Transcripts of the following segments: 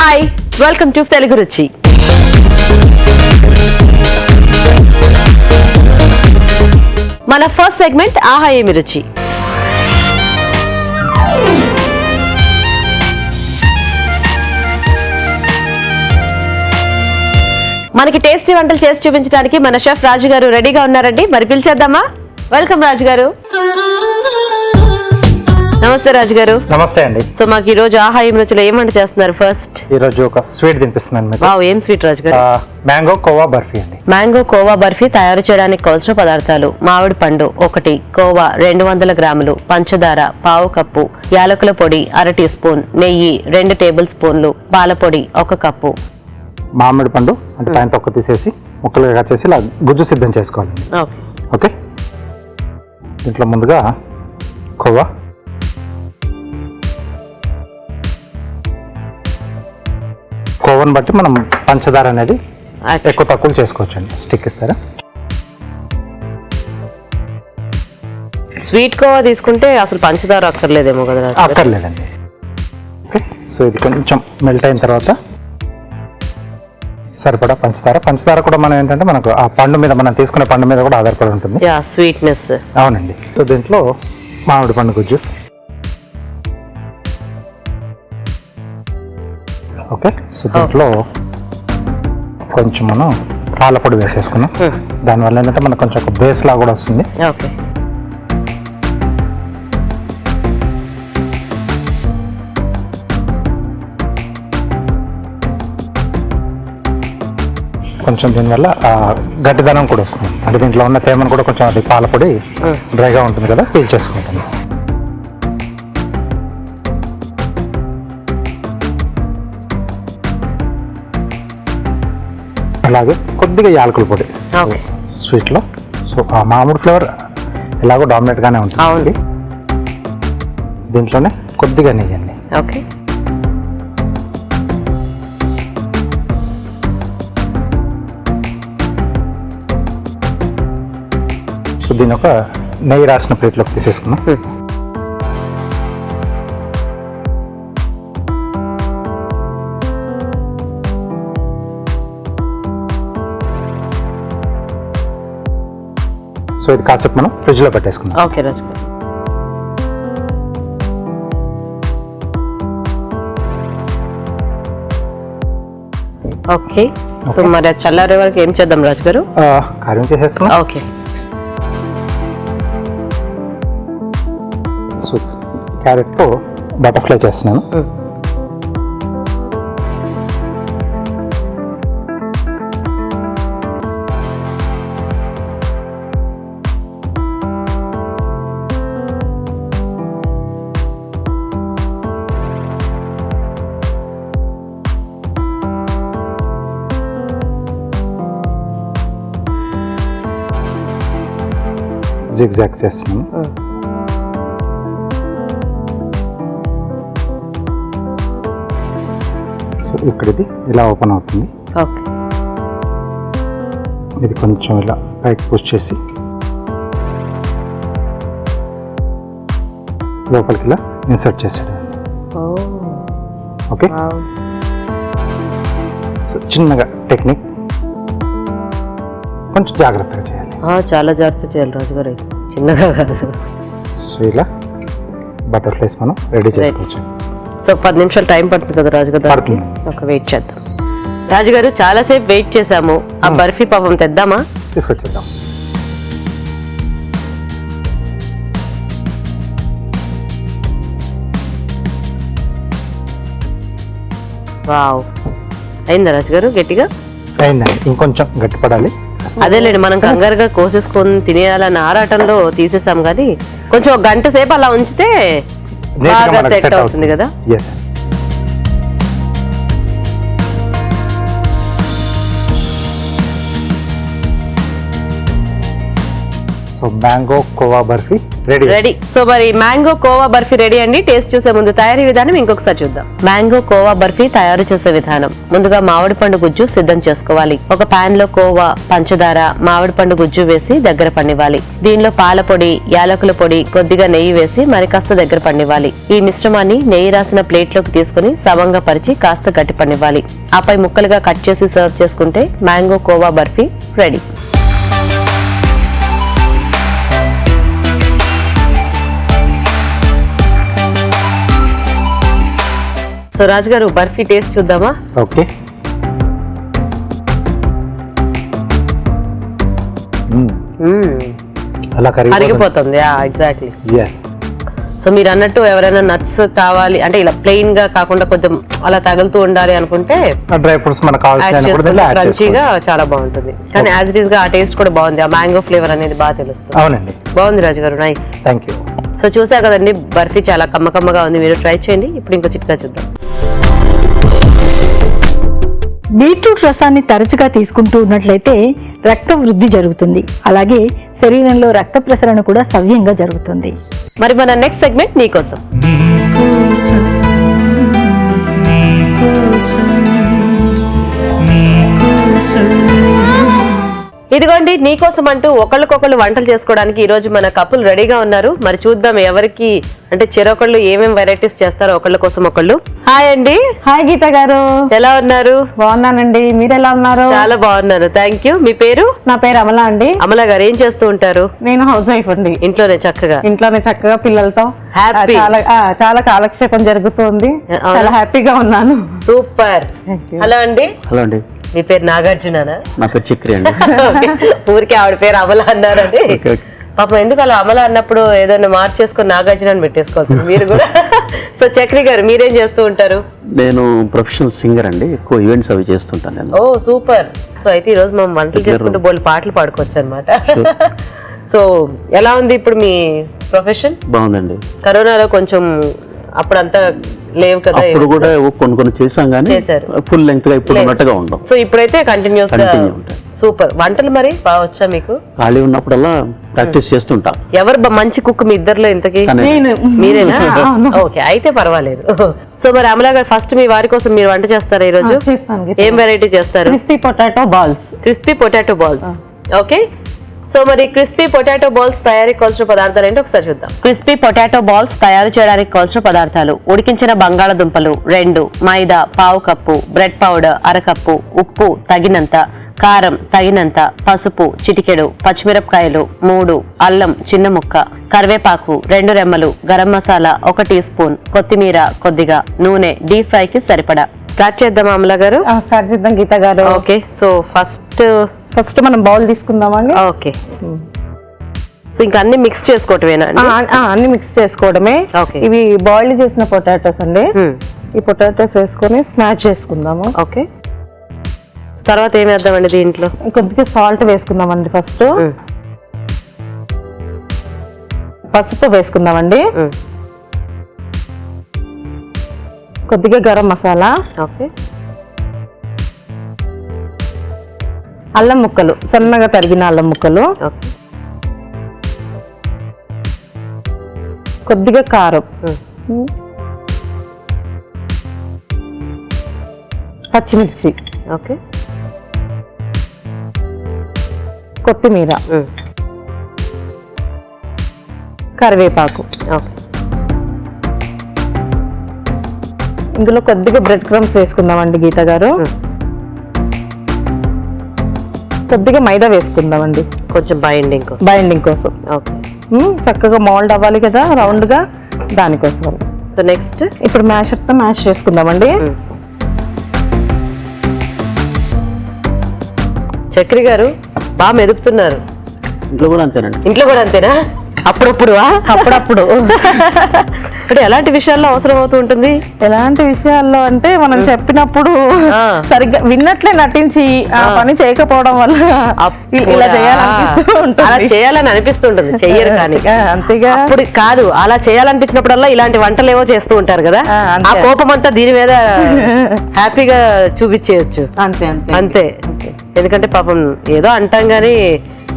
Hi welcome to Telugu రుచి. మన first segment ఆహా ఏమి రుచి. మనకి టేస్టీ వంటలు చేసి చూపించడానికి మన షెఫ్ రాజు గారు రెడీగా ఉన్నారండి. మరి పిలిచేద్దామా? వెల్కమ్ రాజు గారు. నమస్తే రాజు గారు. నమస్తే అండి. సో మాకు ఈ రోజు ఆహా ఏమి రుచిలో ఏం వంట చేస్తున్నారు? ఫస్ట్ ఈ రోజు ఒక స్వీట్ తినిపిస్తున్నాను. వావ్, ఏం స్వీట్ రాజు గారు? మ్యాంగో కోవా బర్ఫీ అండి. మ్యాంగో కోవా బర్ఫీ తయారు చేయడానికి కావాల్సిన పదార్థాలు: మామిడి పండు 1, కోవా 200 గ్రాములు, పంచదార 1/2 కప్పు, యాలకుల పొడి 1/2 టీ స్పూన్, నెయ్యి 2 టేబుల్ స్పూన్లు, పాల పొడి 1 కప్పు. మామిడి పండు అంటే పైన తొక్క తీసేసి ముక్కలుగా కట్ చేసి ఇలా గుజ్జు సిద్ధం చేసుకోవాలండి. ఓకే, దీంట్లో ముందుగా కోవా, కోవాని బట్టి మనం పంచదార అనేది ఎక్కువ తక్కువ చేసుకోవచ్చు అండి. స్టిక్ ఇస్తారా? స్వీట్ కోవా తీసుకుంటే అసలు పంచదార అక్కర్లేదేమో కదా? అక్కర్లేదండి. ఓకే, సో ఇది కొంచెం మెల్ట్ అయిన తర్వాత సరిపడా పంచదార కూడా మనం ఏంటంటే మనకు ఆ పండు మీద, మనం తీసుకునే పండు మీద కూడా ఆధారపడి ఉంటుంది స్వీట్నెస్. అవునండి. సో దీంట్లో మామిడి పండు గుజ్జు. ఓకే, సో దీంట్లో కొంచెం మనం పాల పొడి వేసేసుకున్నాం. దానివల్ల ఏంటంటే మనకు కొంచెం ఒక బేస్ లాగా కూడా వస్తుంది. ఓకే, కొంచెం దీనివల్ల గట్టిదనం కూడా వస్తుంది. అంటే దీంట్లో ఉన్న తేమను కూడా కొంచెం అది పాల పొడి డ్రైగా ఉంటుంది కదా, పీల్ చేసుకుంటుంది. అలాగే కొద్దిగా యాలకుల పొడి స్వీట్లో. సో ఆ మామిడి ఫ్లేవర్ ఎలాగో డామినేట్గానే ఉంటుంది. దీంట్లోనే కొద్దిగా నెయ్యి అండి. ఓకే, సో దీని ఒక నెయ్యి రాసిన ప్లేట్లోకి తీసేసుకున్నాం. సో ఇది కాసేపు మనం ఫ్రిడ్జ్లో పెట్టేసుకున్నాం. ఓకే రాజు. ఓకే, సో మరి చల్లారే వరకు ఏం చేద్దాం రాజు గారు? కారం చేసేసుకున్నాం. ఓకే, సో క్యారెట్తో బటర్ఫ్లై చేస్తున్నాను. జిగ్జాగ్ చేస్తున్నాను. సో ఇక్కడ ఇది ఇలా ఓపెన్ అవుతుంది. ఓకే, ఇది కొంచెం ఇలా పైకి పుష్ చేసి లోపలికి ఇలా ఇన్సర్ట్ చేసాడు. ఓకే, సో చిన్నగా టెక్నిక్, కొంచెం జాగ్రత్తగా చేయాలి. చాలా జాగ్రత్త చేయాలి రాజు గారు, చిన్నగా కాదు. సో ఇలా బటర్ఫ్లైస్ మనం రెడీ చేసుకోవచ్చు. సో 10 నిమిషాలు టైం పడుతుంది కదా రాజు గారు? పడుతుంది. ఒక వెయిట్ చేద్దాం. రాజుగారు చాలాసేపు వెయిట్ చేసాము. ఆ బర్ఫీ పాపం తెద్దామా? తీసుకొచ్చేద్దాం. వావ్, అయిందా రాజు గారు? గట్టిగా అయిందండి, ఇంకొంచెం గట్టిపడాలి. అదేలేండి, మనం కంగారుగా కోసేసుకొని తినేయాలని ఆరాటంలో తీసేసాం, కానీ కొంచెం 1 గంట సేపు అలా ఉంచితే బాగా సెట్ అవుతుంది కదా. Yes. So so mango khoa barfi ready. Ready. So మరి మ్యాంగో కోవా బర్ఫీ రెడీ అండి. టేస్ట్ చూసే ముందు తయారీ విధానం ఇంకొకసారి చూద్దాం. మ్యాంగో కోవా బర్ఫీ తయారు చేసే విధానం. ముందుగా మామిడి పండు గుజ్జు సిద్ధం చేసుకోవాలి. ఒక పాన్ లో కోవా, పంచదార, మామిడి పండు గుజ్జు వేసి దగ్గర పన్నివ్వాలి. దీనిలో పాల పొడి, యాలకుల పొడి, కొద్దిగా నెయ్యి వేసి మరి కాస్త దగ్గర పన్నివ్వాలి. ఈ మిశ్రమాన్ని నెయ్యి రాసిన ప్లేట్ లోకి తీసుకుని సమంగా పరిచి కాస్త గట్టి పన్నివ్వాలి. ఆపై ముక్కలుగా కట్ చేసి సర్వ్ చేసుకుంటే mango khoa barfi ready. So Raju garu barfi taste చూద్దామా? ఓకే. అలా కరిగిపోతుంది. ఎగ్జాక్ట్లీ. ఎస్. సో మీరు అన్నట్టు ఎవరైనా నట్స్ కావాలి అంటే ఇలా ప్లెయిన్ గా కాకుండా కొంచెం అలా తగులుతూ ఉండాలి అనుకుంటే డ్రై ఫ్రూట్స్ మనకు క్రంచీగా చాలా బాగుంటుంది. కానీ యాజ్ ఇట్ ఈస్ గా ఆ టేస్ట్ కూడా బాగుంది. ఆ మ్యాంగో ఫ్లేవర్ అనేది బాగా తెలుస్తుంది. అవునండి, బాగుంది రాజు గారు. నైస్. Thank you. సో చూసారు కదండి, బర్ఫీ చాలా కమ్మకమ్మగా ఉంది. మీరు ట్రై చేయండి. ఇప్పుడు ఇంకో చిట్కా చూద్దాం. బీట్రూట్ రసాన్ని తరచుగా తీసుకుంటూ ఉన్నట్లయితే రక్త వృద్ధి జరుగుతుంది. అలాగే శరీరంలో రక్త ప్రసరణ కూడా సవ్యంగా జరుగుతుంది. మరి మన నెక్స్ట్ సెగ్మెంట్ నీకోసం. ఇదిగోండి నీకోసం అంటూ ఒకళ్ళకొకళ్ళు వంటలు చేసుకోవడానికి ఈ రోజు మన కపుల్ రెడీగా ఉన్నారు. మరి చూద్దాం ఎవరికి అంటే చెరొకళ్ళు ఏమేం వెరైటీస్ చేస్తారో ఒకళ్ళ కోసం ఒకళ్ళు. హాయ్ అండి. హాయ్ గీత గారు, ఎలా ఉన్నారు? బాగున్నానండి, మీరు ఎలా ఉన్నారు? చాలా బాగున్నాను, థ్యాంక్ యూ. మీ పేరు? నా పేరు అమల అండి. అమల గారు ఏం చేస్తూ ఉంటారు? నేను హౌస్ వైఫ్ అండి. ఇంట్లోనే చక్కగా పిల్లలతో హ్యాపీ, చాలా కాలక్షేపం జరుగుతుంది. చాలా హ్యాపీగా ఉన్నాను. సూపర్. హలో అండి. హలో అండి. మీ పేరు నాగార్జుననా? నా పేరు చక్రి అండి. ఊరికి ఆవిడ పేరు అమల అన్నారండి. పాపం ఎందుకు అలా అమల అన్నప్పుడు ఏదైనా మార్చేసుకొని నాగార్జున అని పెట్టేసుకోవచ్చు మీరు కూడా. సో చక్రి గారు మీరేం చేస్తూ ఉంటారు? నేను ప్రొఫెషనల్ సింగర్ అండి, ఎక్కువ ఈవెంట్స్ అవి చేస్తుంటాను నేను. ఓ సూపర్. సో అయితే ఈ రోజు మనం వంటలు చేసుకుంటూ బోల్డ్ పాటలు పాడుకోవచ్చు అనమాట. సో ఎలా ఉంది ఇప్పుడు మీ ప్రొఫెషన్? బాగుందండి. కరోనాలో కొంచెం అప్పుడంతా లేవు కదా, ఇప్పుడు కూడా కొన్ని చేసాం కానీ ఫుల్ లెంగ్త్ గా ఇప్పుడు ఉన్నట్టుగా ఉండం. సో ఇప్పుడైతే కంటిన్యూస్ గా. సూపర్. వంటలు మరి బాగా వచ్చా మీకు? ఖాళీ ఉన్నప్పుడల్లా ప్రాక్టీస్ చేస్తుంటా. ఎవరు మంచి కుక్ మీ ఇద్దరులో ఇంతకీ? మీరేనా? ఓకే, అయితే పర్వాలేదు. సో మరి అమలా గారు ఫస్ట్ మీ వారి కోసం మీరు వంట చేస్తారా ఈ రోజు? ఏం వెరైటీ చేస్తారు? Crispy potato balls. Crispy potato balls. Okay. So మరి క్రిస్పీ పొటాటో బాల్స్ తయారీకి కావాల్సిన పదార్థాలు ఏంటో ఒకసారి చూద్దాం. క్రిస్పీ పొటాటో బాల్స్ తయారు చేయడానికి కావాల్సిన పదార్థాలు: ఉడికించిన బంగాళదుంపలు 2, మైదా పావు కప్పు, బ్రెడ్ పౌడర్ అరకప్పు, ఉప్పు తగినంత, కారం తగినంత, పసుపు చిటికెడు, పచ్చిమిరపకాయలు 3, అల్లం చిన్న ముక్క, కరివేపాకు 2 రెమ్మలు, గరం మసాలా 1 టీ స్పూన్, కొత్తిమీర కొద్దిగా, నూనె డీప్ ఫ్రై కి సరిపడా. స్టార్ట్ చేద్దాం అమలా గారు? స్టార్ట్ చేద్దాం గీత గారు. ఓకే. సో ఫస్ట్ మనం బౌల్ తీసుకుందామండి. ఓకే. సో ఇంకా అన్ని మిక్స్ చేసుకోవటమేనా? అన్ని మిక్స్ చేసుకోవడమే. ఇవి బాయిల్ చేసిన పొటాటోస్ అండి. ఈ పొటాటోస్ వేసుకొని స్మాష్ చేసుకుందాము. ఓకే. తర్వాత ఏం వేద్దామండి దీంట్లో? కొద్దిగా సాల్ట్ వేసుకుందామండి. ఫస్ట్ పసుపు వేసుకుందామండి. కొద్దిగా గరం మసాలా. ఓకే. అల్లం ముక్కలు, సన్నగా తరిగిన అల్లం ముక్కలు. కొద్దిగా కారం, పచ్చిమిర్చి, ఓకే, కొత్తిమీర, కరివేపాకు. ఓకే. ఇందులో కొద్దిగా బ్రెడ్ క్రమ్స్ వేసుకుందామండి గీత గారు. కొద్దిగా మైదా వేసుకుందామండి, కొంచెం బైండింగ్ కోసం. ఓకే. చక్కగా మోల్డ్ అవ్వాలి కదా రౌండ్ గా, దానికోసం. సో నెక్స్ట్ ఇప్పుడు మ్యాషర్ తో మ్యాష్ చేసుకుందామండి. చక్రి గారు బాగా మెదుపుతున్నారు. ఇంట్లో కూడా అంతేనండి. ఇంట్లో కూడా అంతేనా? అప్పుడప్పుడు అంటే ఎలాంటి విషయాల్లో అవసరం అవుతూ ఉంటుంది? ఎలాంటి విషయాల్లో అంటే మనం చెప్పినప్పుడు సరిగ్గా విన్నట్లే నటించి ఆ పని చేయకపోవడం వల్ల ఇలా చేయాలని అనిపిస్తుంటుంది, చెయ్యరు కానీ. అంతేగా. అప్పుడు కాదు, అలా చేయాలనిపించినప్పుడల్లా ఇలాంటి వంటలు ఏవో చేస్తూ ఉంటారు కదా, ఆ కోపం అంతా దీని మీద హ్యాపీగా చూపించేయచ్చు. అంతే అంతే అంతే. ఎందుకంటే పాపం ఏదో అంటాం గానీ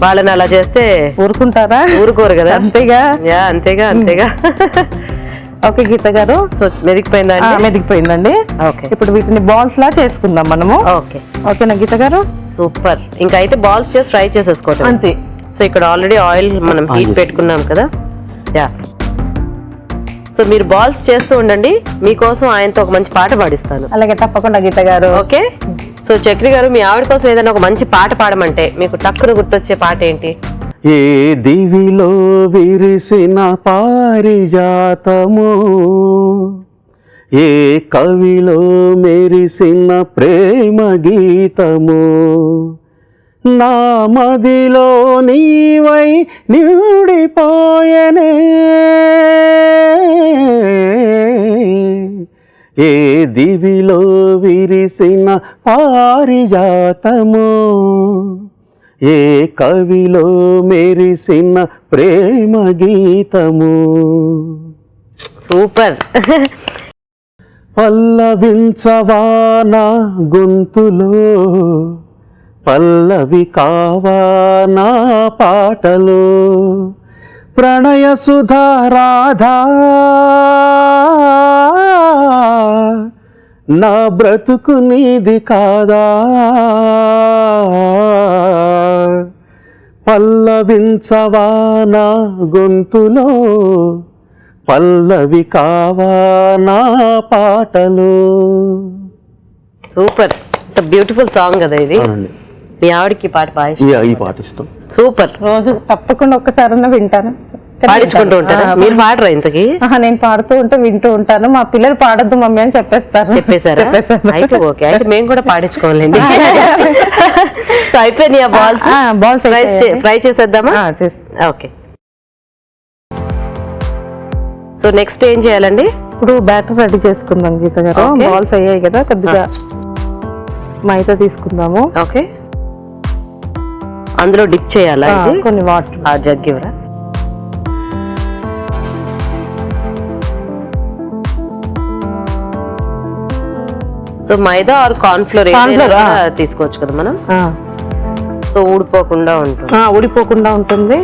వాళ్ళని అలా చేస్తే ఊరుకుంటారా? ఊరుకోరు కదా. అంతేగా. యా అంతేగా అంతేగా. ఓకే గీత గారు, సో మెదిగిపోయిందా? మెదిగిపోయిందండి. ఓకే, ఇప్పుడు వీటిని బాల్స్ లా చేసుకుందాం మనము. ఓకే ఓకేనా గీత గారు? సూపర్. ఇంకా అయితే బాల్స్ చేసి ఫ్రై చేసేసుకోవటం అంతే. సో ఇక్కడ ఆల్రెడీ ఆయిల్ మనం హీట్ పెట్టుకున్నాం కదా. యా, సో మీరు బాల్స్ చేస్తూ ఉండండి, మీకోసం ఆయనతో ఒక మంచి పాట పాడిస్తాను. అలాగే తప్పకుండా గీత గారు. ఓకే, సో చక్రి గారు మీ ఆవిడ కోసం ఏదైనా ఒక మంచి పాట పాడమంటే మీకు టక్కున గుర్తొచ్చే పాట ఏంటి? ఏ దివిలో విరిసిన పారిజాతము, ఏ కవిలో మెరిసిన ప్రేమ గీతము, నా మదిలో నీవై నిండిపోయనే, ఏ దివిలో విరిసిన పారిజాతము, ఏ కవిలో మెరిసిన ప్రేమ గీతము. సూపర్. పల్లవించవానా గొంతులో, పల్లవి కావానా పాటలో, ప్రణయ సుధా రాధా నా బ్రతుకు నీది కాదా, పల్లవించవానా గొంతులో, పల్లవి కావానా పాటలు. సూపర్, బ్యూటిఫుల్ సాంగ్ కదా ఇది. మీ ఆవిడకి పాట బాగా ఈ పాట ఇష్టం. సూపర్. రోజు తప్పకుండా ఒక్కసారైనా వింటాను. పాడించుకుంటూ ఉంటారా? మీరు పాడరా ఇంతకి? నేను పాడుతూ ఉంటే వింటూ ఉంటాను. మా పిల్లలు పాడొద్దు మమ్మీ అని చెప్పేస్తారు. చెప్పేశారా? అయితే ఓకే, అయితే మేము కూడా పాడించుకోవాలండి. సో అయిపోయినాయి బాల్స్. బాల్స్ ఫ్రై చేసేద్దామా? ఓకే, సో నెక్స్ట్ ఏం చేయాలండి? ఇప్పుడు బ్యాటర్ రెడీ చేసుకుందాం గీత గారు. Okay. బాల్స్ అయ్యాయి కదా, కొద్దిగా మైదా తీసుకుందాము. ఓకే, అందులో డిప్ చేయాలా? కొన్ని వాటర్. ఆ జగ్ ఇవ్వరా? So maida or corn flour తీసుకోవచ్చు కదా మనం. సో ఊడిపోకుండా ఉంటుంది. ఊడిపోకుండా ఉంటుంది.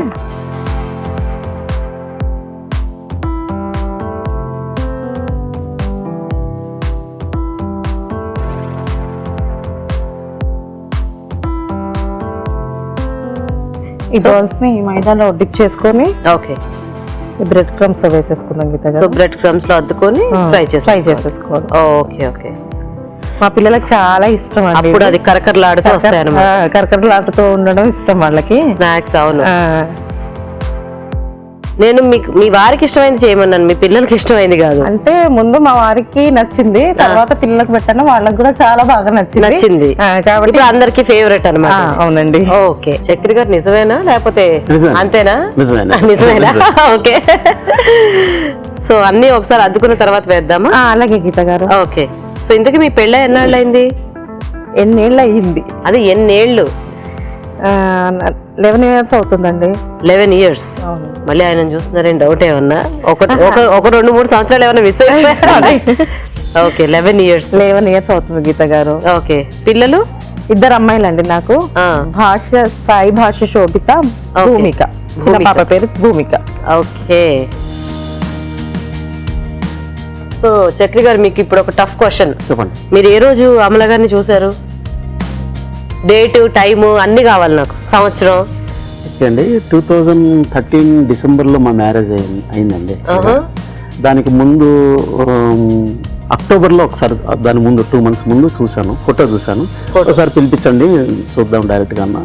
ఈ బాల్స్ ని మైదాలో డిప్ చేసుకొని ఓకే బ్రెడ్ క్రమ్స్ వేసేసుకుందాం గీత గారు. సో బ్రెడ్ క్రమ్స్ లో అద్దుకొని ఫ్రై చేసేసుకోవాలి. Okay okay. మా పిల్లలకి చాలా ఇష్టం అండి. అప్పుడు అది కరకరలాడుతూ వస్తాయి అన్నమాట. కరకరలాడుతూ ఉండడం ఇష్టం వాళ్ళకి. స్నాక్స్. అవును. నేను మీకు మీ వారికి ఇష్టమైంది చేయమన్నాను, మీ పిల్లలకి ఇష్టమైంది కాదు. అంటే ముందు మా వారికి నచ్చింది, తర్వాత పిల్లలకు పెట్టాను, వాళ్ళకి కూడా చాలా బాగా నచ్చింది కాబట్టి అందరికి ఫేవరెట్ అన్నమాట. అవునండి. ఓకే, చక్రి గారు నిజమేనా లేకపోతే అంతేనా? నిజమేనా? ఓకే. సో అన్ని ఒకసారి అద్దుకున్న తర్వాత వేద్దామా? అలాగే గీత గారు. ఓకే. సో ఇంతకీ మీ పెళ్ళ ఎన్నాళ్ళు అయింది? ఎన్నేళ్ళు అయ్యింది? అది ఎన్నేళ్ళు? 11 years అవుతుందండి. 11 years. మళ్ళీ ఆయన చూస్తున్నారని డౌట్ ఏమన్నా? ఒక 2-3 సంవత్సరాలు ఏమన్నా మిస్ అయిపోయారు? Okay, 11 years. 11 years అవుతుంది గీత గారు. ఓకే. పిల్లలు? 2 అమ్మాయిలండి నాకు. సాయి భాష, శోభిత, భూమిక. చిన్న పాప పేరు భూమిక. ఓకే. సో చక్రి గారు, మీకు ఇప్పుడు ఒక టఫ్ క్వశ్చన్. చెప్పండి. మీరు ఏ రోజు అమల గారిని చూసారు? డేట్, టైము అన్ని కావాలి నాకు, సంవత్సరం. అండి 2013 డిసెంబర్లో మా మ్యారేజ్ అయిందండి. దానికి ముందు అక్టోబర్లో ఒకసారి, దాని ముందు 2 months ముందు చూశాను, ఫోటో చూశాను. ఒకసారి పిలిపించండి చూద్దాం డైరెక్ట్ గా అన్న,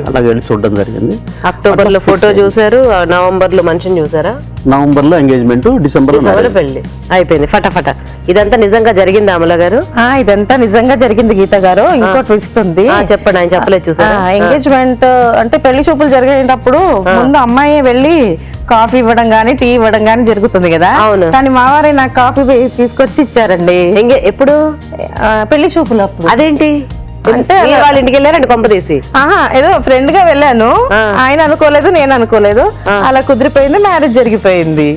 అలాగే వెళ్ళి చూడడం జరిగింది. అక్టోబర్ లో ఫోటో చూసారు, నవంబర్ లో మనిషిని చూసారా? నవంబర్ లో ఎంగేజ్మెంట్, డిసెంబర్ లో పెళ్లి అయిపోయింది ఫటాఫట. ఇదంతా నిజంగా జరిగింది అమల గారు? ఇదంతా నిజంగా జరిగింది గీత గారు. ఇంకో ట్విస్ట్ ఉంది. చెప్పండి. ఆయన చెప్పలేదు చూసారా? ఎంగేజ్మెంట్ అంటే పెళ్లి చూపులు జరిగేటప్పుడు ముందు అమ్మాయి వెళ్ళి కాఫీ ఇవ్వడం గానీ టీ ఇవ్వడం గానీ జరుగుతుంది కదా. కానీ మా వారే నాకు కాఫీ తీసుకొచ్చి ఇచ్చారండి. ఎప్పుడు? పెళ్లి చూపులు అప్పుడు. అదేంటి అంటే వాళ్ళ ఇంటికి వెళ్ళారండి కొంప తీసి? ఏదో ఫ్రెండ్ గా వెళ్ళాను, ఆయన అనుకోలేదు, నేను అనుకోలేదు, అలా కుదిరిపోయింది, మ్యారేజ్ జరిగిపోయింది.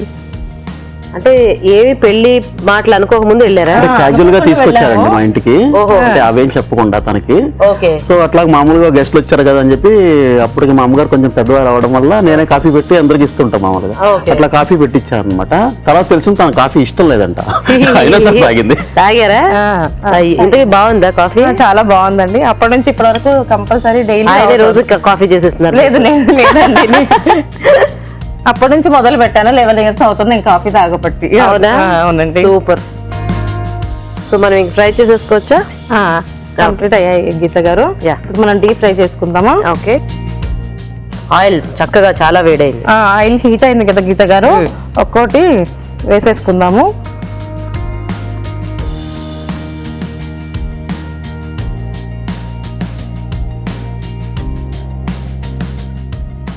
అంటే ఏవి పెళ్లి మాటలు అనుకోక ముందు వెళ్ళారా? క్యాజువల్ గా తీసుకొచ్చారండి మా ఇంటికి. అంటే అవేం చెప్పకుండా తనకి. ఓకే. సో అట్లా మామూలుగా గెస్ట్లు వచ్చారు కదా అని చెప్పి అప్పటికి మా అమ్మగారు కొంచెం పెద్దవారు అవడం వల్ల నేనే కాఫీ పెట్టి అందరికి ఇస్తుంటాం మామూలుగా. అట్లా కాఫీ పెట్టించారు అనమాట. తర్వాత తెలిసింది తన కాఫీ ఇష్టం లేదంట. అయినా తను తాగింది. తాగారా? ఇంతకీ బాగుందా కాఫీ? చాలా బాగుందండి. అప్పటి నుంచి ఇప్పటి వరకు కంపల్సరీ డైలీ రోజు కాఫీ చేసేస్తున్నారు? లేదు లేదండి. అప్పటి నుంచి మొదలు పెట్టాను. 11 years అవుతుంది నేను కాఫీ తాగబట్టి. అవునా? అవునండి. సూపర్. సో మనం ఇంక ఫ్రై చేసేసుకోవచ్చా? కంప్లీట్ అయ్యాయి గీత గారు. ఇప్పుడు మనం డీప్ ఫ్రై చేసుకుందామా? ఓకే. ఆయిల్ చక్కగా చాలా వేడైంది. ఆయిల్ హీట్ అయింది కదా గీత గారు, ఒక్కోటి వేసేసుకుందాము.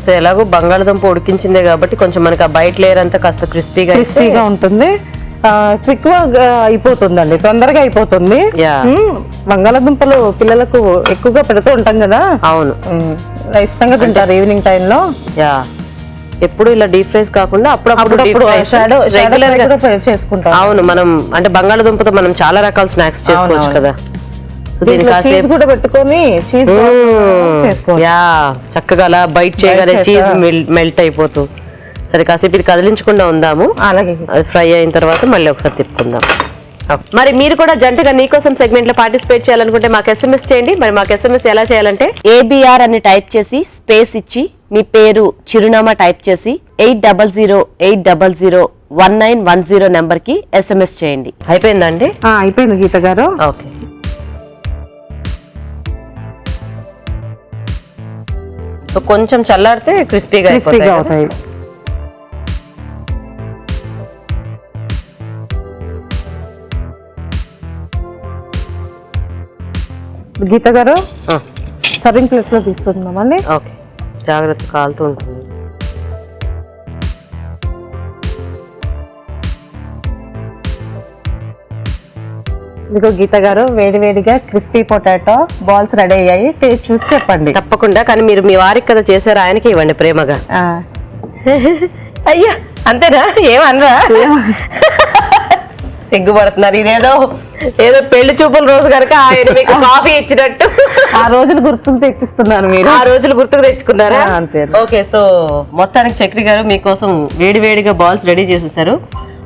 సో ఎలాగో బంగాళదుంప ఉడికించిందే కాబట్టి కొంచెం మనకి ఆ బయట లేయర్ అంతా కాస్త క్రిస్పీగా ఉంటుంది. క్విక్ గా అయిపోతుందండి, తొందరగా అయిపోతుంది. బంగాళదుంపలు పిల్లలకు ఎక్కువగా పెడుతూ ఉంటాం కదా. అవును, ఇష్టంగా తింటారు ఈవినింగ్ టైంలో. ఎప్పుడు ఇలా డీప్ ఫ్రైస్ కాకుండా అప్పుడప్పుడు రెగ్యులర్ గా చేసుకుంటాం. అవును, మనం అంటే బంగాళదుంపతో మనం చాలా రకాల స్నాక్స్ చేసుకోవచ్చు కదా. చీజ్ కూడా పెట్టుకొని చక్కగా అలా బైట్ చేయగానే చీజ్ మెల్ట్ అయిపోతూ. సరే కాసేపు ఇది కదిలించకుండా ఉందాము. అలాగే అది ఫ్రై అయిన తర్వాత మళ్ళీ ఒకసారి తిప్పుకుందాం. మరి మీరు కూడా జంటగా నీకోసం సెగ్మెంట్ లో పార్టిసిపేట్ చేయాలనుకుంటే మాకు SMS చేయండి. మరి మాకు SMS ఎలా చేయాలంటే ABR అని టైప్ చేసి స్పేస్ ఇచ్చి మీ పేరు చిరునామా టైప్ చేసి 8008001910 నెంబర్ కి SMS చేయండి. అయిపోయిందండి? అయిపోయింది గీత గారు. ఓకే. కొంచెం చల్లారితే క్రిస్పీగా అవుతాయి. గీత గారు సర్వింగ్ ప్లేట్ లో తీసుకుందామండి. ఓకే, జాగ్రత్త కాలుతూ ఉంటుంది. ఇదిగో గీత గారు వేడి వేడిగా క్రిస్పీ పొటాటో బాల్స్ రెడీ అయ్యాయి. టేస్ట్ చూసి చెప్పండి. తప్పకుండా, కానీ మీరు మీ వారికి కదా చేశారు, ఆయనకి ఇవ్వండి ప్రేమగా. అయ్యా అంతేనా? ఏమనరా? సిగ్గుపడుతున్నారు. ఏదో పెళ్లి చూపుల రోజు కనుక ఆయన మీకు కాఫీ ఇచ్చినట్టు ఆ రోజులు గుర్తుకు తెచ్చిస్తున్నాను. మీరు ఆ రోజులు గుర్తుకు తెచ్చుకున్నారా? అంతే. ఓకే, సో మొత్తానికి చక్రి గారు మీకోసం వేడి వేడిగా బాల్స్ రెడీ చేసేసారు.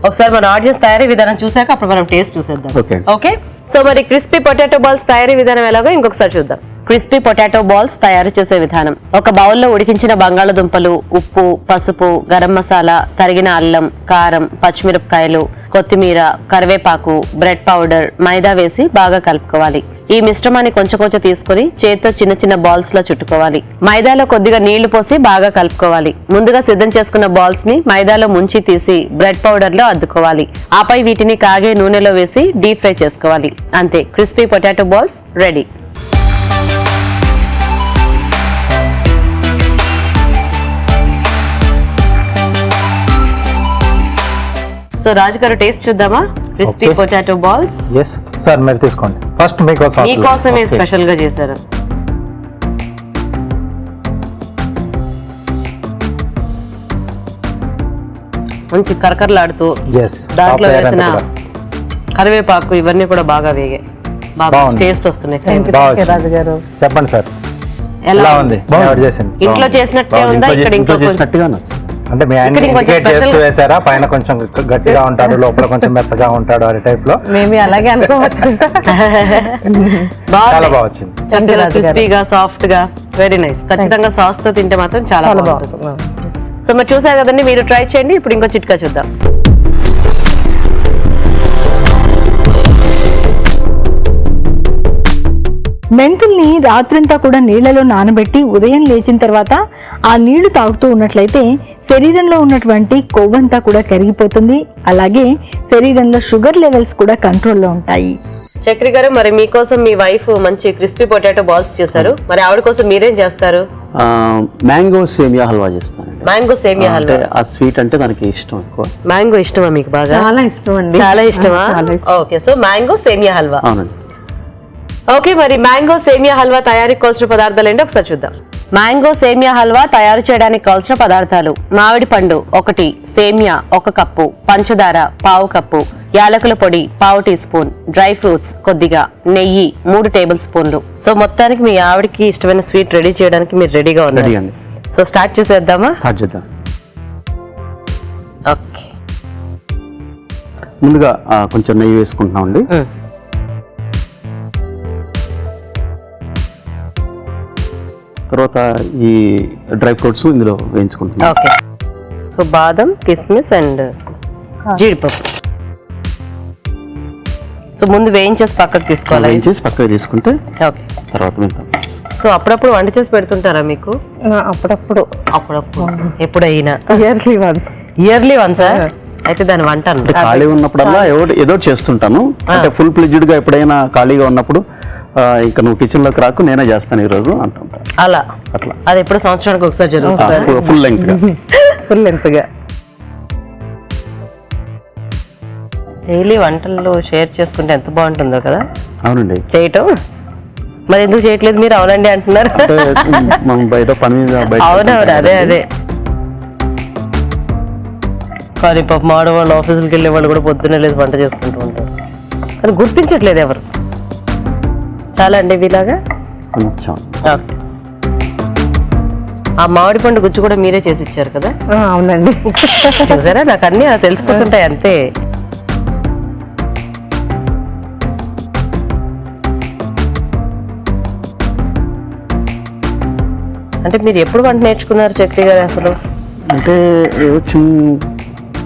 ఒకసారి మన ఆడియన్స్ తయారీ విధానం చూసాక అప్పుడు మనం టేస్ట్ చూసేద్దాం. ఓకే, సో మరి క్రిస్పీ పొటాటో బాల్స్ తయారీ విధానం ఎలాగో ఇంకొకసారి చూద్దాం. క్రిస్పీ పొటాటో బాల్స్ తయారు చేసే విధానం: ఒక బౌల్లో ఉడికించిన బంగాళదుంపలు, ఉప్పు, పసుపు, గరం మసాలా, తరిగిన అల్లం, కారం, పచ్చిమిరపకాయలు, కొత్తిమీర, కరివేపాకు, బ్రెడ్ పౌడర్, మైదా వేసి బాగా కలుపుకోవాలి. ఈ మిశ్రమాన్ని కొంచెం కొంచెం తీసుకుని చేతితో చిన్న చిన్న బాల్స్ లో చుట్టుకోవాలి. మైదాలో కొద్దిగా నీళ్లు పోసి బాగా కలుపుకోవాలి. ముందుగా సిద్ధం చేసుకున్న బాల్స్ ని మైదాలో ముంచి తీసి బ్రెడ్ పౌడర్ లో అద్దుకోవాలి. ఆపై వీటిని కాగే నూనెలో వేసి డీప్ ఫ్రై చేసుకోవాలి. అంతే, crispy potato balls ready. So Raju garu taste చూద్దామా? Crispy potato balls. Yes sir, మీరు తీసుకోండి. ఫస్ట్ మీకోసమే స్పెషల్ గా చేశారు. మంచి కరకరలాడుతూ దాంట్లో వేసిన కరివేపాకు ఇవన్నీ కూడా బాగా వేగాయి. బాగా టేస్ట్ వస్తున్నాయి. రాజు గారు చెప్పండి సార్, ఎలా ఉంది? ఇంట్లో చేసినట్టే ఉందా? ఇక్కడ ఇంట్లో చేసినట్టుగా అంటే మీ ఆయన ఇండికేట్ చేస్తూ వేసారా? పైన కొంచెం గట్టిగా ఉంటాడు, లోపల కొంచెం మెత్తగా ఉంటాడు అనే టైప్ లో? మేము అలాగే అనుకోవచ్చు. చాలా బాగా వచ్చింది. క్రిస్పీగా, సాఫ్ట్ గా, వెరీ నైస్. ఖచ్చితంగా సాస్ తో తింటే మాత్రం చాలా బాగుంటుంది. సో మరి చూసారు కదండి, మీరు ట్రై చేయండి. ఇప్పుడు ఇంకో చిట్కా చూద్దాం. మెంతుల్ని రాత్రంతా కూడా నీళ్లలో నానబెట్టి ఉదయం లేచిన తర్వాత ఆ నీళ్లు తాగుతూ ఉన్నట్లయితే శరీరంలో ఉన్నటువంటి కొవ్వంతా కూడా కరిగిపోతుంది. అలాగే శరీరంలో షుగర్ లెవెల్స్ కూడా కంట్రోల్లో ఉంటాయి. చక్రి గారు, మరి మీకోసం మీ వైఫ్ మంచి క్రిస్పీ పొటాటో బాల్స్ చేశారు. మరి ఆవిడ కోసం మీరేం చేస్తారు? మ్యాంగో సేమియా హల్వా చేస్తాను. మ్యాంగో సేమియా హల్వా. ఆ స్వీట్ అంటే దానికి ఇష్టం ఎక్కువ. మ్యాంగో ఇష్టమా మీకు? బాగా చాలా ఇష్టం అండి. చాలా ఇష్టమా? ఓకే, సో మ్యాంగో సేమియా హల్వా. అవునండి. ఓకే, మరి మ్యాంగో సేమియా హల్వా తయారీకి కావాల్సిన పదార్థాలు ఏంటో ఒకసారి చూద్దాం. మ్యాంగో సేమియా హల్వా తయారు చేయడానికి కావాల్సిన పదార్థాలు: మామిడి పండు 1, సేమియా 1 కప్పు, పంచదార 1/2 కప్పు, యాలకుల పొడి 1/2 టీ స్పూన్, డ్రై ఫ్రూట్స్ కొద్దిగా, నెయ్యి 3 టేబుల్ స్పూన్లు. సో మొత్తానికి మీ ఆవిడకి ఇష్టమైన స్వీట్ రెడీ చేయడానికి మీరు రెడీగా ఉన్నారు. సో స్టార్ట్ చేసేద్దామా? స్టార్ట్ చేద్దాం. ఓకే, ముందుగా కొంచెం నెయ్యి వేసుకుంటున్నామండి. తర్వాత ఈ డ్రై ఫ్రూట్స్ ఇందులో వేయించుకుంటున్నాం. ఓకే, సో బాదం, కిస్మిస్ అండ్ జీడిపప్పు. సో ముందు వేయించేసి పక్కకు తీసుకోవాలి. వేయించేసి పక్కకు తీసుకుంటే ఓకే, తర్వాత మిగతా. సో అప్పుడప్పుడు వంట చేసి పెడుతుంటారా మీకు? అప్పుడప్పుడు ఎప్పుడైనా ఇయర్లీ వన్స్. అయితే దాని వంట అంటే ఖాళీ ఉన్నప్పుడల్లా ఏదో చేస్తుంటాను. అంటే ఫుల్ ఫ్లెడ్జ్డ్ గా ఎప్పుడైనా ఖాళీగా ఉన్నప్పుడు ఇంకా నువ్వు కిచెన్ లోకి రాకు, నేనే చేస్తాను ఈరోజు అంటుంటా. అలా అట్లా అది ఎప్పుడు సంవత్సరానికి ఒకసారి జరుగుతుంది. ఫుల్ లెంగ్త్ గా డైలీ వంటలు షేర్ చేసుకుంటే ఎంత బాగుంటుందో కదా. అవునండి. చేయటం మరి ఎందుకు చేయట్లేదు మీరు? అవునండి అంటున్నారు. మనం బయట పని మీద అవునవును, అదే కానీ పాప ఆడవాళ్ళు ఆఫీసులకు వెళ్ళే వాళ్ళు కూడా పొద్దున్నే లేదు వంట చేసుకుంటూ ఉంటారు. అది గుర్తించట్లేదు ఎవరు. చాలా అండి ఇలాగా. ఆ మామిడి పండు గుజ్జు కూడా మీరే చేసి ఇచ్చారు కదా? అవునండి. చూసారా, నాకు అన్ని తెలిసిపోతుంటాయి అంతే. అంటే మీరు ఎప్పుడు వంట నేర్చుకున్నారు చక్రి గారు అసలు? అంటే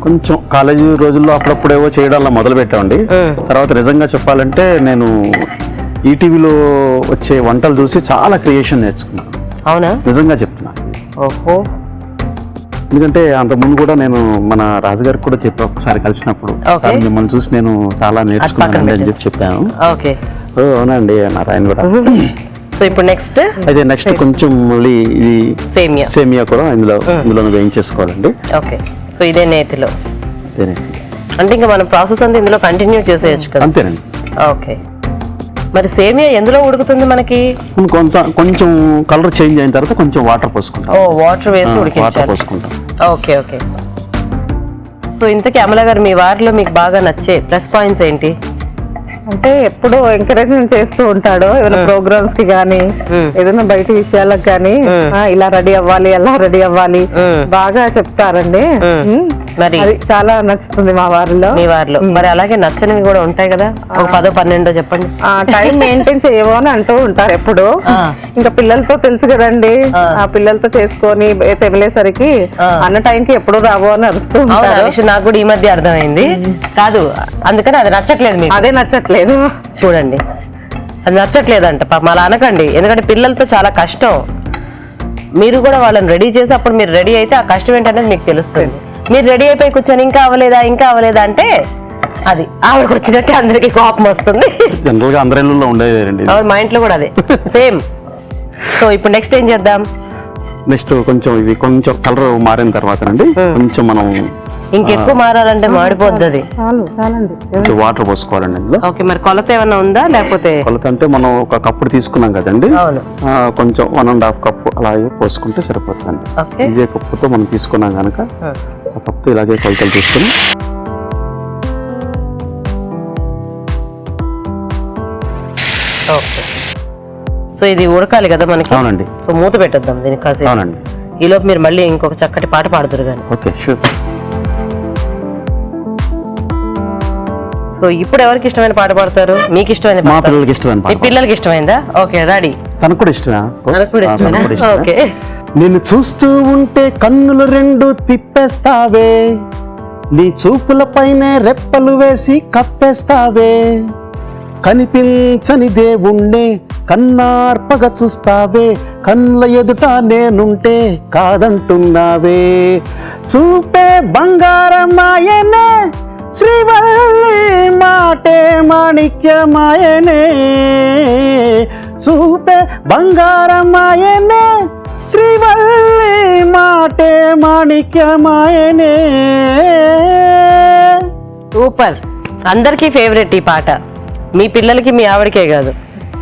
కొంచెం కాలేజీ రోజుల్లో అప్పుడప్పుడు ఏవో చేయడం మొదలు పెట్టామండి. తర్వాత నిజంగా చెప్పాలంటే నేను ఈటీవీలో వచ్చే వంటలు చూసి చాలా క్రియేషన్ నేర్చుకున్నాను. అవునా? నిజంగా చెప్తున్నాను. ఓహో. ఎందుకంటే అంతకుముందు కూడా నేను మన రాజుగారికి కూడా చెప్పి ఒకసారి కలిసినప్పుడు మిమ్మల్ని చూసి నేను చాలా నేర్చుకున్నాను అని చెప్పాను. ఓకే, అవునండి అన్నారు ఆయన కూడా. సో ఇప్పుడు నెక్స్ట్ అయితే నెక్స్ట్ కొంచెం మళ్ళీ ఇది సేమియా కూడా ఇందులో వేయించేసుకోవాలండి. ఓకే, సో ఇదే నేతిలో. అదేనండి. అంటే ఇంకా మనం ప్రాసెస్ అంతా ఇందులో కంటిన్యూ చేసేయచ్చు కదా? అంతేనండి. ఓకే, మరి సేమియా ఎందులో ఉడుకుతుంది మనకి? కొంచెం కలర్ చేంజ్ అయిన తర్వాత కొంచెం వాటర్ పోసుకుంటాం. ఓ, వాటర్ వేసి వాటర్ పోసుకుంటాం. ఓకే. సో ఇంతకీ అమల గారు, మీ వారిలో మీకు బాగా నచ్చే ప్లస్ పాయింట్స్ ఏంటి? అంటే ఎప్పుడు ఎంకరేజ్మెంట్ చేస్తూ ఉంటాడు. ఏదైనా ప్రోగ్రామ్స్ కి గానీ, ఏదైనా బయట విషయాలకు గానీ, ఇలా రెడీ అవ్వాలి, అలా రెడీ అవ్వాలి, బాగా చెప్తారండి. మరి అది చాలా నచ్చుతుంది మా వారిలో. మీ వారిలో మరి అలాగే నచ్చనివి కూడా ఉంటాయి కదా? ఒక 10-12 చెప్పండి. టైం మెయింటైన్ చేయమో అని అంటూ ఉంటారు ఎప్పుడు. ఇంకా పిల్లలతో తెలుసు కదండి, ఆ పిల్లలతో చేసుకొని తెమిలేసరికి అన్న టైంకి ఎప్పుడు రావో అని అరుస్తూ ఉంటారు. నాకు కూడా ఈ మధ్య అర్థమైంది. కాదు, అందుకని అది నచ్చట్లేదు మీకు? అదే నచ్చట్లేదు. చూడండి, అది నచ్చట్లేదంట. పాపం అలా అనకండి, ఎందుకంటే పిల్లలతో చాలా కష్టం. మీరు కూడా వాళ్ళని రెడీ చేసి అప్పుడు మీరు రెడీ అయితే ఆ కష్టం ఏంటనేది మీకు తెలుస్తుంది. మీరు రెడీ అయిపోయి కూర్చొని ఇంకా అవ్వలేదా అంటే అది ఆవిడకి వచ్చినట్టే అందరికి కోపం వస్తుంది. జనరల్ గా అందరి ఇళ్ళలో ఉండేదండి. మా ఇంట్లో కూడా అదే సేమ్. సో ఇప్పుడు నెక్స్ట్ ఏం చేద్దాం? నెక్స్ట్ కొంచెం కలర్ మారిన తర్వాత అండి కొంచెం మనం ఇంకెక్కువ మారాలంటే మాడిపోద్ది అది. వాటర్ పోసుకోవాలండి ఇందులో. ఓకే, మరి కొలత ఏమన్నా ఉందా? లేకపోతే కొలత అంటే మనం ఒక కప్పుడు తీసుకున్నాం కదండి, కొంచెం 1.5 కప్పు అలాగే పోసుకుంటే సరిపోతుందండి. ఇదే కప్పుతో మనం తీసుకున్నాం కనుక ఆ కప్పుతో ఇలాగే కొలతలు తీసుకుని సో ఇది ఉడకాలి కదా మనకి? అవునండి. సో మూత పెట్టేద్దాం దీనికి కాసేపు. అవునండి. ఈలోపు మీరు మళ్ళీ ఇంకొక చక్కటి పాట పాడుతురు కానీ. Okay, sure. సో ఇప్పుడు ఎవరికి ఇష్టమైన పాట పాడతారు? మీకు ఇష్టమైన? మా పిల్లలకి ఇష్టమైన పాట. మీ పిల్లలకి ఇష్టమైందా? Okay, ready. తనకు కూడా ఇష్టమా? ఓకే. నిన్ను చూస్తూ ఉంటే కన్నులు 2 తిప్పేస్తావే, నీ చూపుల పైనే రెప్పలు వేసి కప్పేస్తావే, కనిపించని దేవుణ్ణే కన్నార్పగా చూస్తావే, కళ్ళ ఎదుట నేనుంటే కాదంటున్నావే, చూపే బంగారమాయనే శ్రీవల్లి మాటే మాణిక్యమాయనే, చూపే బంగారమాయనే శ్రీవల్లి మాటే మాణిక్యమాయనే. సూపర్, అందరికీ ఫేవరెట్ ఈ పాట. మీ పిల్లలకి, మీ ఆవిడకే కాదు,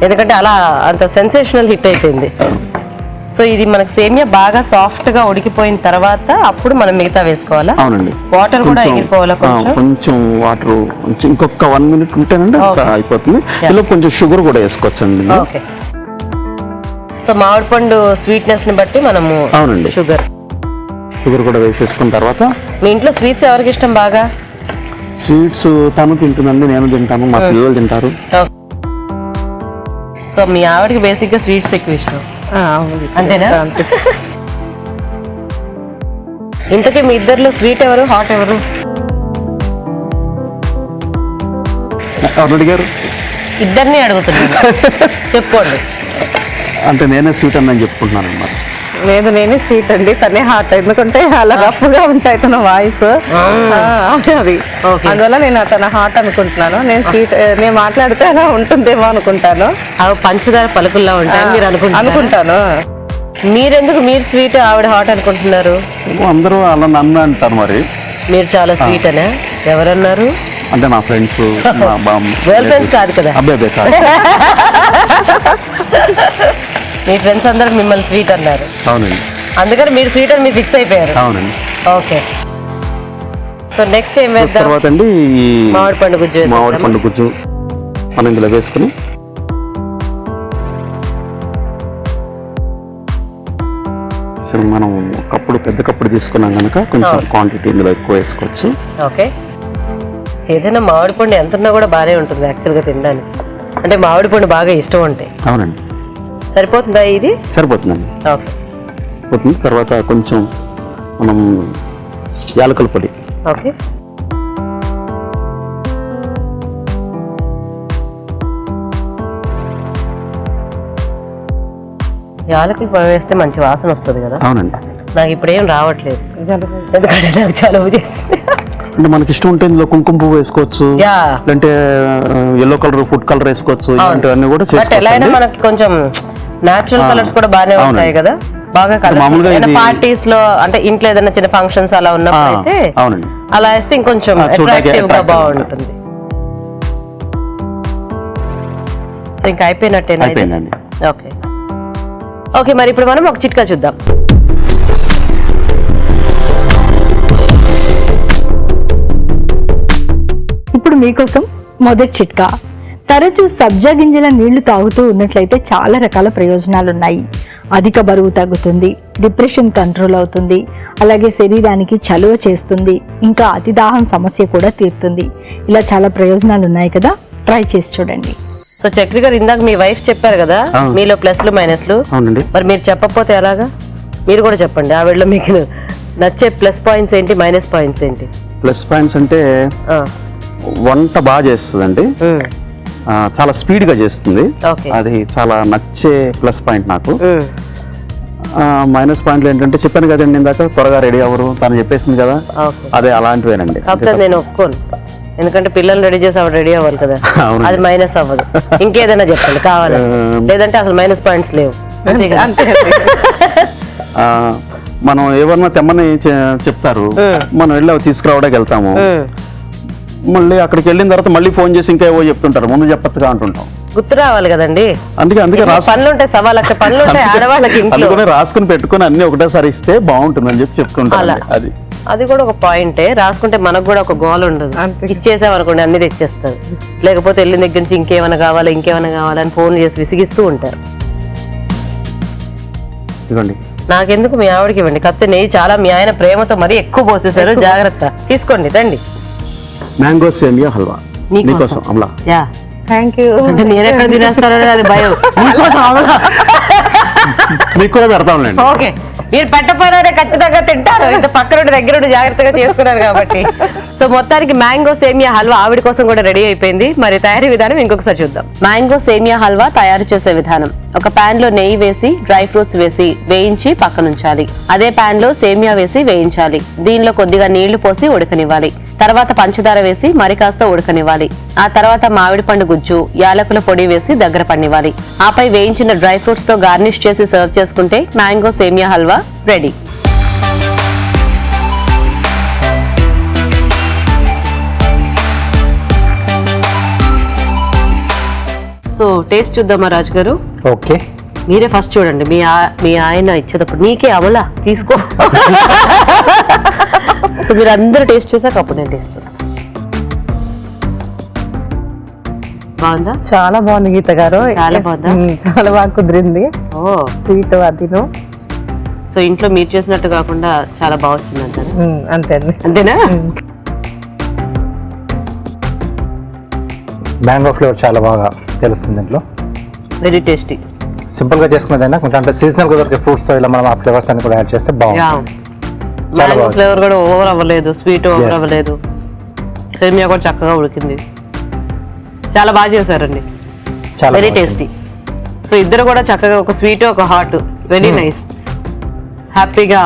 ఎందుకంటే అలా అంత సెన్సేషనల్ హిట్ అయిపోయింది. సో ఇది మనకు సేమియా బాగా సాఫ్ట్ గా ఉడికిపోయిన తర్వాత అప్పుడు మనం మిగతా వేసుకోవాలా? అవునండి. వాటర్ కూడా ఎగిరిపోవాలా కొంచెం? కొంచెం వాటర్ ఇంకొక 1 minute ఉంటేనండి అయిపోతుంది. ఇలా కొంచెం షుగర్ కూడా వేసుకోవచ్చండి. ఓకే. సో మామిడి పండు స్వీట్నెస్ ని బట్టి మనము అవునండి షుగర్ కూడా వేసేసుకున్న తర్వాత. మీ ఇంట్లో స్వీట్స్ ఎవరికి ఇష్టం బాగా? స్వీట్స్ తను తింటుందండి, నేను తింటాను, మా పిల్లలు తింటారు. సో మీ ఆవిడకి బేసిక్ గా స్వీట్స్ ఎక్కువ ఇష్టం అంతేనా? ఇంతకీ మీ ఇద్దరిలో స్వీట్ ఎవరు, హాట్ ఎవరు? ఎవరు అడిగారు? ఇద్దరిని అడుగుతున్నాను, చెప్పుకోండి. అంటే నేనే స్వీట్ అని చెప్పుకుంటున్నాను అన్నమాట. లేదు నేనే స్వీట్ అండి, తనే హార్ట్. ఎందుకంటే అలా రఫ్గా ఉంటాయి తన వాయిస్, అది అందువల్ల నేను తన హార్ట్ అనుకుంటున్నాను. నేను స్వీట్, నేను మాట్లాడితే అలా ఉంటుందేమో అనుకుంటాను. అవి పంచదార పలుకుల్లా ఉంటాయి మీరు అనుకుంటాను. మీరెందుకు మీరు స్వీట్ ఆవిడ హాట్ అనుకుంటున్నారు? అందరూ అలా నన్ను అంటారు. మరి మీరు చాలా స్వీట్ అనా? ఎవరన్నారు? అంటే నా ఫ్రెండ్స్, గర్ల్ ఫ్రెండ్స్ కాదు కదా? అబ్బాయి కాదు. మీ ఫ్రెండ్స్ అందరూ మిమ్మల్ని స్వీట్ అన్నారు. అవునండి. అందుకని మీరు స్వీట్ అని మీరు ఫిక్స్ అయిపోయారు. అవునండి. ఓకే. సో నెక్స్ట్ ఏం వేద్దాం? తర్వాత అండి మామిడి పండు గుజ్జు. మామిడి పండు గుజ్జు మనం ఇందులో వేసుకుని మనం కప్పుడు, పెద్ద కప్పుడు తీసుకున్నాం కనుక కొంచెం క్వాంటిటీ ఇందులో ఎక్కువ వేసుకోవచ్చు. ఓకే. ఏదైనా మామిడి పండు ఎంత ఉన్నా కూడా బాగానే ఉంటుంది యాక్చువల్గా తినడానికి. అంటే మామిడి పండు బాగా ఇష్టం అంటే. అవునండి. సరిపోతుందా ఇది? సరిపోతుందండి. ఓకే. పోతుంది. తర్వాత కొంచెం మనం యాలకుల పొడి. ఓకే. యాలకులు పొడి వేస్తే మంచి వాసన వస్తుంది కదా? అవునండి. నాకు ఇప్పుడేం రావట్లేదు, ఎందుకంటే నాకు జలుబు చేస్తుంది. అంటే మనకి ఇష్టం ఉంటే ఇందులో కుంకుమ పువ్వు వేసుకోవచ్చు, అంటే ఎల్లో కలర్, ఫుడ్ కలర్ వేసుకోవచ్చు. ఇలాంటివన్నీ కూడా చేసుకోవచ్చు. ఎలా అయినా మనకి కొంచెం నేచురల్ కలర్స్ కూడా బాగానే ఉంటాయి కదా, బాగా కలర్. పార్టీస్ లో అంటే ఇంట్లో ఏదైనా చిన్న ఫంక్షన్స్ అలా ఉన్నప్పుడు అయితే అలా వేస్తే ఇంకొంచెం అట్రాక్టివ్ గా బాగుంటుంది. సో ఇంకా అయిపోయినట్టేనా? అయిపోయిందండి. ఓకే. ఓకే, మరి ఇప్పుడు మనం ఒక చిట్కా చూద్దాం. ఇప్పుడు మీకోసం మొదటి చిట్కా. తరచూ సబ్జా గింజల నీళ్లు తాగుతూ ఉన్నట్లయితే చాలా రకాల ప్రయోజనాలు ఉన్నాయి. అధిక బరువు తగ్గుతుంది, డిప్రెషన్ కంట్రోల్ అవుతుంది, అలాగే శరీరానికి చలువ చేస్తుంది, ఇంకా అతిదాహం సమస్య కూడా తీరుతుంది. ఇలా చాలా ప్రయోజనాలు ఉన్నాయి కదా, ట్రై చేసి చూడండి. సో చక్రి గారు, ఇందాక మీ వైఫ్ చెప్పారు కదా మీలో ప్లస్లు మైనస్లు, మరి మీరు చెప్పకపోతే ఎలాగా? మీరు కూడా చెప్పండి. ఆవిడలో మీకు నచ్చే ప్లస్ పాయింట్స్ ఏంటి, మైనస్ పాయింట్స్ ఏంటి? ప్లస్ పాయింట్స్ అంటే వంట బాగా చేస్తుందండి, చాలా స్పీడ్ గా చేస్తుంది, అది చాలా నచ్చే ప్లస్ పాయింట్ నాకు. మైనస్ పాయింట్లు ఏంటంటే చెప్పాను కదండి ఇందాక, త్వరగా రెడీ అవ్వరు, తను చెప్పేసింది కదా, అదే అలాంటివేనండి. కాకపోతే నేను ఒప్పుకోను, ఎందుకంటే పిల్లల్ని రెడీ చేసి ఆవిడ రెడీ అవ్వాలి కదా, అది మైనస్ అవ్వదు. ఇంకేదైనా చెప్పండి కావాలి, లేదంటే అసలు మైనస్ పాయింట్స్ లేవు. మనం ఏమన్నా తెమ్మని చెప్తారు, మనం వెళ్ళి అవి తీసుకురావడానికి వెళ్తాము, మళ్ళీ అక్కడికి వెళ్ళిన తర్వాత మళ్ళీ ఫోన్ చేసి ఇంకా ఏవో చెప్తుంటారు, ముందు చెప్పచ్చుగా అంటుంటాం. గుర్తు రావాలి కదండి, అందుకే పనులు ఉంటాయి, సవా లక్ష పనులు ఉంటాయి ఆడవాళ్ళకి. అందుకనే రాసుకుని పెట్టుకుని అన్ని ఒకటేసారి ఇస్తే బాగుంటుందని చెప్పి చెప్పుకుంటాం. అది కూడా ఒక పాయింటే, రాసుకుంటే మనకు కూడా ఒక గోల్ ఉండదు. ఇచ్చేసామనుకోండి అన్ని తెచ్చేస్తారు, లేకపోతే వెళ్ళిన దగ్గర నుంచి ఇంకేమైనా కావాలి ఇంకేమైనా కావాలని ఫోన్ చేసి విసిగిస్తూ ఉంటారు. ఇవ్వండి, నాకెందుకు మీ ఆవిడకి ఇవ్వండి. కాకపోతే నెయ్యి చాలా మీ ఆయన ప్రేమతో మరీ ఎక్కువ పోసేసారు, జాగ్రత్త తీసుకోండి. రండి. మ్యాంగో సేమియా హల్వా నీకోసం అమలా. Thank you. అంటే నేను ఎక్కడ తినేస్తారో అది భయం. మీకు కూడా పెడతాంలేండి. ఓకే, మీరు పెట్టపోయినా ఖచ్చితంగా తింటారు, ఇంత పక్కన దగ్గర జాగ్రత్తగా చేసుకున్నారు కాబట్టి. సో మొత్తానికి మ్యాంగో సేమియా హల్వా ఆవిడ కోసం కూడా రెడీ అయిపోయింది. మరి తయారీ విధానం ఇంకొకసారి చూద్దాం. మ్యాంగో సేమియా హల్వా తయారు చేసే విధానం: ఒక పాన్ లో నెయ్యి వేసి డ్రై ఫ్రూట్స్ వేసి వేయించి పక్కనుంచాలి. అదే పాన్ లో సేమియా వేసి వేయించాలి. దీనిలో కొద్దిగా నీళ్లు పోసి ఉడకనివ్వాలి. తర్వాత పంచదార వేసి మరి కాస్త ఉడకనివ్వాలి. ఆ తర్వాత మామిడి పండు గుజ్జు, యాలకుల పొడి వేసి దగ్గర పడినివ్వాలి. ఆపై వేయించిన డ్రై ఫ్రూట్స్ తో గార్నిష్ చేసి సర్వ్ చేసుకుంటే మ్యాంగో సేమియా హల్వా రెడీ. సో టేస్ట్ చూద్దామా రాజు గారు? ఓకే. మీరే ఫస్ట్ చూడండి, మీ ఆయన ఇచ్చేటప్పుడు నీకే అవలా తీసుకో. సో మీరు అందరూ టేస్ట్ చేశాక అప్పుడు నేను టేస్ట్ చేస్తాను. బాగుందా? చాలా బాగుంది గీత గారు. చాలా బాగుందా? చాలా బాగా కుదిరింది. ఓ స్వీట్ అదిను. సో ఇంట్లో మీరు చేసినట్టు కాకుండా చాలా బాగా వచ్చింది అంటారా? అంతే అండి. అంతేనా? మ్యాంగో ఫ్లేవర్ చాలా బాగా తెలుస్తుంది దీంట్లో. Very tasty. సింపుల్గా చేసుకునేదైనా కొంచెం అంటే సీజనల్గా దొరికే ఫ్రూట్స్ ఇలా మనం ఆ ఫ్లేవర్స్ అన్ని కూడా యాడ్ చేస్తే బాగుంటుంది. మ్యాంగో ఫ్లేవర్ కూడా ఓవర్ అవ్వలేదు, స్వీట్ ఓవర్ అవ్వలేదు, సేమియా కూడా చక్కగా ఉడికింది. చాలా బాగా చేశారండి, చాలా వెరీ టేస్టీ. సో ఇద్దరు కూడా చక్కగా ఒక స్వీట్ ఒక హాట్, వెరీ నైస్. హ్యాపీగా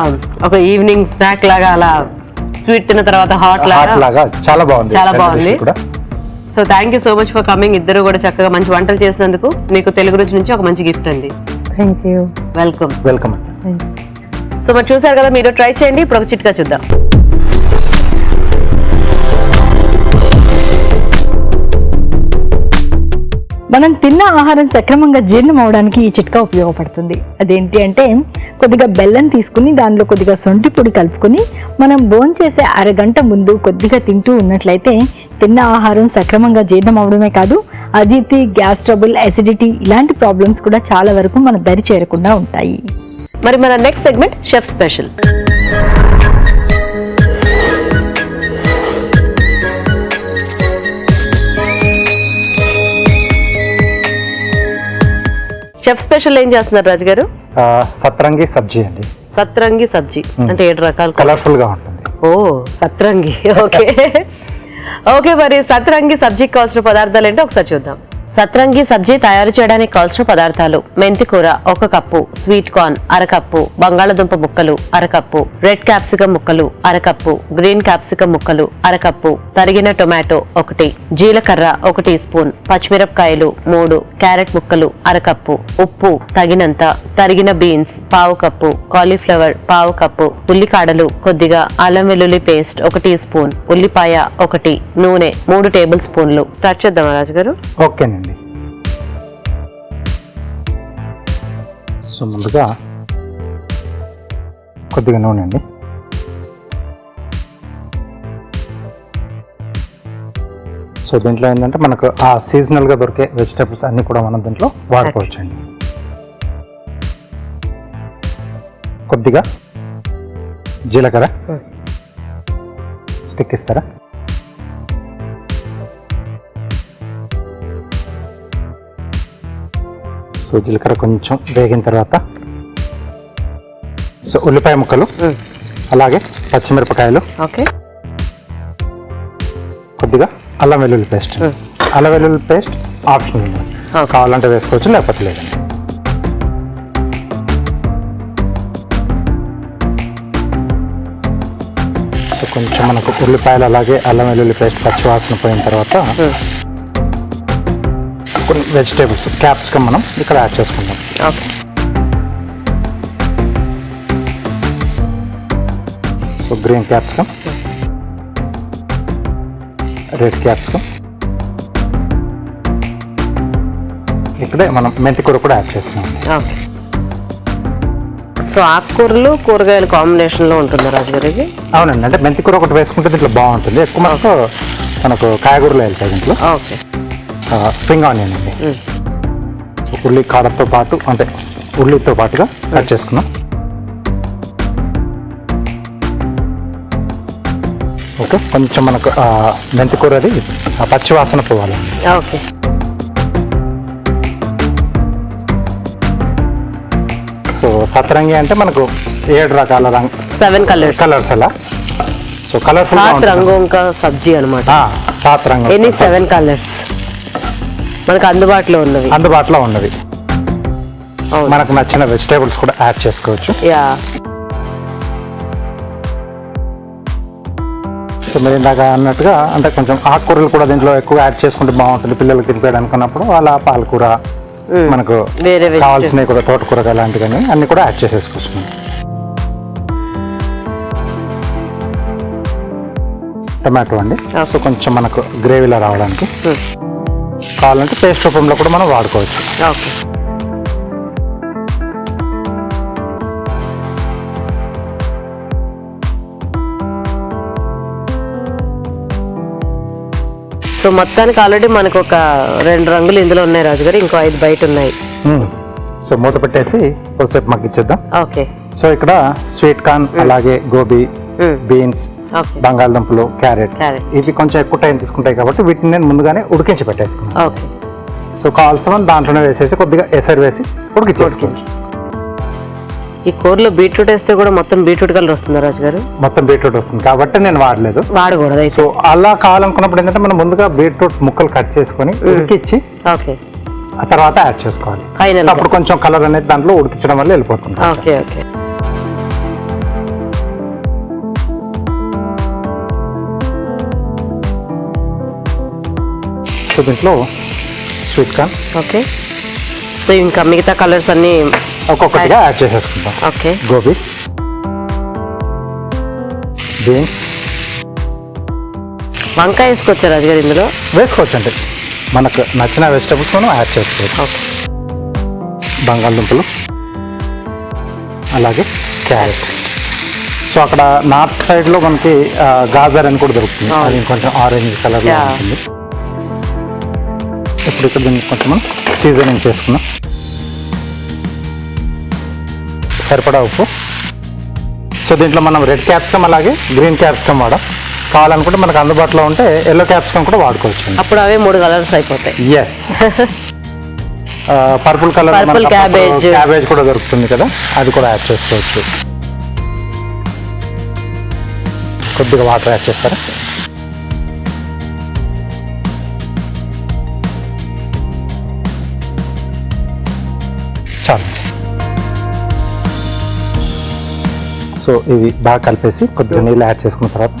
ఒక ఈవినింగ్ స్నాక్ లాగా అలా స్వీట్ తిన్న తర్వాత హాట్ లాగా చాలా బాగుంది. చాలా బాగుంది. So thank you so much for coming. ఇద్దరు కూడా చక్కగా మంచి వంటలు చేసినందుకు మీకు తెలుగు రుచి నుంచి ఒక మంచి గిఫ్ట్ అండి. Thank you. Welcome. Welcome. So మరి చూసారు కదా, మీరు ట్రై చేయండి. ఇప్పుడు ఒక చిట్కా చూద్దాం. మనం తిన్న ఆహారం సక్రమంగా జీర్ణం అవడానికి ఈ చిట్కా ఉపయోగపడుతుంది. అదేంటి అంటే కొద్దిగా బెల్లం తీసుకుని దానిలో కొద్దిగా సొంటి పొడి కలుపుకొని మనం భోంచేసే అరగంట ముందు కొద్దిగా తింటూ ఉన్నట్లయితే తిన్న ఆహారం సక్రమంగా జీర్ణం అవడమే కాదు, అజీర్తి, గ్యాస్ ట్రబుల్, అసిడిటీ ఇలాంటి ప్రాబ్లమ్స్ కూడా చాలా వరకు మన దరి చేరకుండా ఉంటాయి. మరి మన next segment chef special. Chef special ఏం చేస్తున్నారు రాజు గారు? సత్రంగి సబ్జీ అండి. సత్రంగి సబ్జీ అంటే 7 రకాలు, కలర్ఫుల్ గా ఉంటుంది. ఓ సత్రంగి. ఓకే ఓకే, మరి సత్రంగి సబ్జీకి కావాల్సిన పదార్థాలు ఏంటో ఒకసారి చూద్దాం. సత్రంగి సబ్జీ తయారు చేయడానికి కావాల్సిన పదార్థాలు: మెంతి కూర 1 కప్పు, స్వీట్ కార్న్ 1/2 కప్పు, బంగాళదుంప ముక్కలు 1/2 కప్పు, రెడ్ క్యాప్సికం ముక్కలు 1/2 కప్పు, గ్రీన్ క్యాప్సికం ముక్కలు 1/2 కప్పు, తరిగిన టొమాటో 1, జీలకర్ర 1 టీ స్పూన్, పచ్చిమిరపకాయలు 3, క్యారెట్ ముక్కలు 1/2 కప్పు, ఉప్పు తగినంత, తరిగిన బీన్స్ 1/2 కప్పు, కాలీఫ్లవర్ 1/2 కప్పు, ఉల్లికాడలు కొద్దిగా, అల్లం వెల్లుల్లి పేస్ట్ 1 టీ స్పూన్, ఉల్లిపాయ 1, నూనె 3 టేబుల్ స్పూన్లు. స్టార్ట్ చేద్దామా రాజు గారు? ఓకేనండి. సో ముందుగా కొద్దిగా నూనె అండి. సో దీంట్లో ఏంటంటే మనకు ఆ సీజనల్గా దొరికే వెజిటేబుల్స్ అన్నీ కూడా మనం దీంట్లో వాడుకోవచ్చు అండి. కొద్దిగా జీలకర్ర స్టిక్ ఇస్తారా? సో జీలకర్ర కొంచెం వేగిన తర్వాత సో ఉల్లిపాయ ముక్కలు, అలాగే పచ్చిమిరపకాయలు, ఓకే, కొద్దిగా అల్లం వెల్లుల్లి పేస్ట్. అల్లం వెల్లుల్లి పేస్ట్ ఆప్షనల్, కావాలంటే వేసుకోవచ్చు, లేకపోతే లేదండి. సో కొంచెం మనకు ఉల్లిపాయలు అలాగే అల్లం వెల్లుల్లి పేస్ట్ పచ్చివాసన పోయిన తర్వాత కొన్ని వెజిటేబుల్స్, క్యాప్సికమ్ మనం ఇక్కడ యాడ్ చేసుకుందాం. Okay. So green capsicum, red capsicum, ఇక్కడే మనం మెంతి కూర కూడా యాడ్ చేస్తున్నాం. ఓకే. సో ఆకుకూరలు కూరగాయల కాంబినేషన్లో ఉంటుంది రాజు గారు ఇది? అవునండి, అంటే మెంతి కూర ఒకటి వేసుకుంటే దీంట్లో బాగుంటుంది. ఎక్కువ మనకు కాయగూరలు వెళ్తాయి దీంట్లో. ఓకే. స్ప్రింగ్ ఆనియన్ అండి, ఉల్లి కాడతో పాటు అంటే ఉల్లితో పాటుగా కట్ చేసుకున్నాం. ఓకే, కొంచెం మనకు మెంతి కూర అది పచ్చి వాసన పోవాలి. ఓకే. సో సతరంగి అంటే మనకు 7 రకాల 7 కలర్స్ అలా. సో కలర్ఫుల్ రంగోం కా సబ్జీ అనమాట. సాతరంగం ఎన్ని 7 కలర్స్ మనకు అందుబాటులో ఉన్నవి. మనకు నచ్చిన వెజిటేబుల్స్ కూడా యాడ్ చేసుకోవచ్చు. యా. సో మీరు ఇందాక అన్నట్టుగా అంటే కొంచెం ఆకుకూరలు కూడా దీంట్లో ఎక్కువ యాడ్ చేసుకుంటే బాగుంటుంది పిల్లలకి తినిపించడానికి అనుకున్నప్పుడు. అలా పాలకూర, మనకు వేరే కావాల్సినవి కూడా తోటకూర లాంటివి అన్ని కూడా యాడ్ చేసేసుకోవచ్చు. టమాటో అండి, సో కొంచెం మనకు గ్రేవీలో రావడానికి, కావాలంటే పేస్ట్ రూపంలో కూడా మనం వాడుకోవచ్చు. ఓకే. సో మొత్తానికి ఆల్రెడీ మనకు ఒక 2 రంగులు ఇందులో ఉన్నాయి రాజుగారు, ఇంకో 5 బయట ఉన్నాయి. సో మూత పెట్టేసి కొద్దిసేపు మగ్గిచ్చేద్దాం. ఓకే. సో ఇక్కడ స్వీట్ కార్న్, అలాగే గోబీ, బీన్స్, ఓకే. బంగాళదుంపలు, క్యారెట్ క్యారెట్. ఇవి కొంచెం ఎక్కువ టైం తీసుకుంటాయి కాబట్టి వీటిని నేను ముందుగానే ఉడికించి పెట్టేసుకున్నాను. ఓకే. సో కావాల్సిన మనం దాంట్లోనే వేసేసి కొద్దిగా ఎసరు వేసి ఉడికించేసుకోండి. ఈ కూరలో బీట్రూట్ వేస్తే కూడా మొత్తం బీట్రూట్ కలర్ వస్తుంది రాజుగారు. మొత్తం బీట్రూట్ వస్తుంది కాబట్టి నేను వాడలేదు. వాడకూడదు అయితే. సో అలా కావాలనుకున్నప్పుడు ఏంటంటే మనం ముందుగా బీట్రూట్ ముక్కలు కట్ చేసుకొని ఉడికిచ్చి ఓకే. ఆ తర్వాత యాడ్ చేసుకోవాలి. ఫైనల్ అప్పుడు కొంచెం కలర్ అనేది దాంట్లో ఉడికించడం వల్ల వెళ్ళిపోతుంది. ఓకే. ఓకే. సో దీంట్లో స్వీట్ కార్న్ ఓకే. సో ఇంకా మిగతా కలర్స్ అన్ని ఒక్కొక్కటిగా యాడ్ చేసేసుకుంటాం. ఓకే. గోబీ, బీన్స్, వంకాయ వేసుకోవచ్చా రాజుగారు ఇందులో? వేసుకోవచ్చండి, మనకు నచ్చిన వెజిటబుల్స్ మనం యాడ్ చేసుకోవచ్చు. ఓకే. బంగాళదుంపలు, అలాగే క్యారెట్. సో అక్కడ నార్త్ సైడ్లో మనకి గాజర్ అని కూడా దొరుకుతుంది, అది కొంచెం ఆరెంజ్ కలర్లో ఉంటుంది. ఇప్పుడు ఇక్కడ దీన్ని కొంచెం మనం సీజనింగ్ చేసుకున్నాం. సరిపడా ఉప్పు. సో దీంట్లో మనం రెడ్ క్యాప్సికమ్ అలాగే గ్రీన్ క్యాప్సికమ్ వాడాం. కావాలనుకుంటే మనకు అందుబాటులో ఉంటే ఎల్లో క్యాప్సికమ్ కూడా వాడుకోవచ్చు. అప్పుడు అవే 3 కలర్స్ అయిపోతాయి. ఎస్. పర్పుల్ కలర్ క్యాబేజ్ కూడా దొరుకుతుంది కదా, అది కూడా యాడ్ చేసుకోవచ్చు. కొద్దిగా వాటర్ యాడ్ చేస్తారా? చాలు. సో ఇవి బాగా కలిపేసి కొద్దిగా నీళ్ళు యాడ్ చేసుకున్న తర్వాత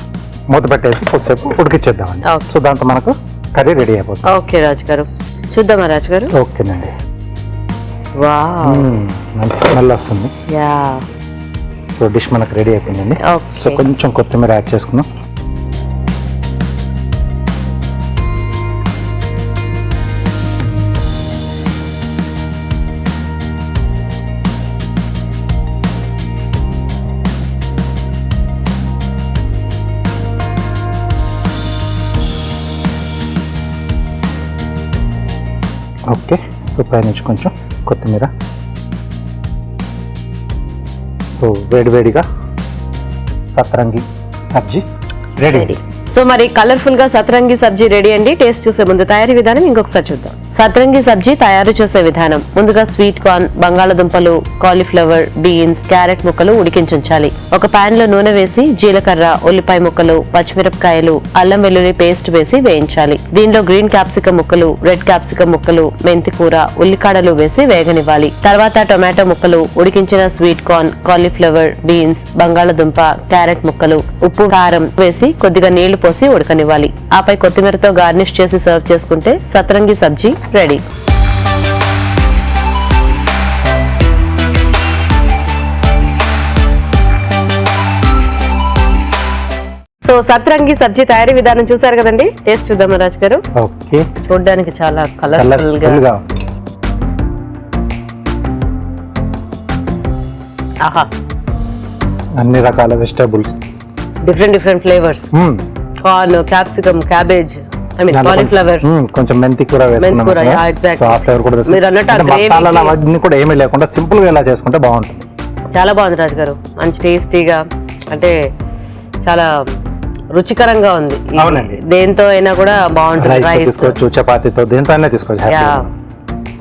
మూత పెట్టేసి కొద్దిసేపు ఉడికిచ్చేద్దామండి. సో దాంతో మనకు కర్రీ రెడీ అయిపోతుంది. ఓకే రాజుగారు, చూద్దామా రాజుగారు? ఓకేనండి. వావ్, మంచి స్మెల్ వస్తుంది. యా. సో డిష్ మనకు రెడీ అయిపోయిందండి. ఓకే. సో కొంచెం కొత్తిమీర యాడ్ చేసుకున్నాం. ఓకే. సో పైనుంచి కొంచెం కొత్తిమీర. సో వేడివేడిగా సతరంగి సబ్జీ రెడీ. సో మరి కలర్ఫుల్ గా సతరంగి సబ్జీ రెడీ అండి. టేస్ట్ చూసే ముందు తయారీ విధానం ఇంకొకసారి చూద్దాం. సతరంగి సబ్జీ తయారు చేసే విధానం: ముందుగా స్వీట్ కార్న్, బంగాళదుంపలు, కాలీఫ్లవర్, బీన్స్, క్యారెట్ ముక్కలు ఉడికించుంచాలి. ఒక పాన్ లో నూనె వేసి జీలకర్ర, ఉల్లిపాయ ముక్కలు, పచ్చిమిరపకాయలు, అల్లం వెల్లుల్లి పేస్ట్ వేసి వేయించాలి. దీనిలో గ్రీన్ క్యాప్సికమ్ ముక్కలు, రెడ్ క్యాప్సికమ్ ముక్కలు, మెంతి కూర, ఉల్లికాడలు వేసి వేగనివ్వాలి. తర్వాత టొమాటో ముక్కలు, ఉడికించిన స్వీట్ కార్న్, కాలీఫ్లవర్, బీన్స్, బంగాళదుంప, క్యారెట్ ముక్కలు, ఉప్పు, కారం వేసి కొద్దిగా నీళ్లు పోసి ఉడకనివ్వాలి. ఆపై కొత్తిమీరతో గార్నిష్ చేసి సర్వ్ చేసుకుంటే సతరంగి సబ్జీ రెడీ. సో సతరంగి సబ్జీ తయారీ విధానం చూసారు కదండి. టేస్ట్ చూద్దాం రాజు గారు. ఓకే. చూడడానికి చాలా కలర్ఫుల్ గా. ఆహా, అన్ని రకాల vegetables, different flavours. Corn, capsicum, cabbage, cauliflower, కొంచెం మెంతి కూర వేసుకున్నాం. మీరు అన్నట్టు మసాలాలు అవన్నీ కూడా ఏమీ లేకుండా సింపుల్ గా ఇలా చేసుకుంటే బాగుంటుంది. చాలా బాగుంది రాజు గారు, మంచి టేస్టీగా, అంటే చాలా రుచికరంగా ఉంది. దేంతో అయినా కూడా బాగుంటుంది. తీసుకోవచ్చు, చపాతీతో, దేంతో అయినా తీసుకోవచ్చు.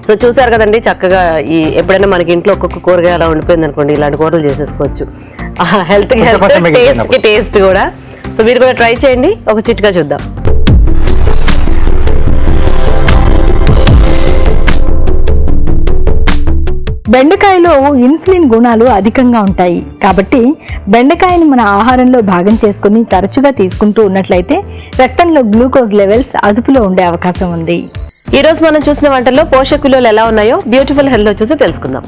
సో చూసారు కదండి, చక్కగా ఈ ఎప్పుడైనా మనకి ఇంట్లో ఒక్కొక్క కూరగాయ అలా ఉండిపోయింది అనుకోండి, ఇలాంటి కూరలు చేసేసుకోవచ్చు. హెల్త్ కి హెల్త్, టేస్ట్ కి టేస్ట్ కూడా. సో మీరు కూడా ట్రై చేయండి. ఒక చిట్కా చూద్దాం. బెండకాయలో ఇన్సులిన్ గుణాలు అధికంగా ఉంటాయి కాబట్టి బెండకాయని మన ఆహారంలో భాగం చేసుకుని తరచుగా తీసుకుంటూ ఉన్నట్లయితే రక్తంలో గ్లూకోజ్ లెవెల్స్ అదుపులో ఉండే అవకాశం ఉంది. ఈ రోజు మనం చూసిన వంటల్లో పోషక విలువలు ఎలా ఉన్నాయో బ్యూటిఫుల్ హెల్త్ లో చూసి తెలుసుకుందాం.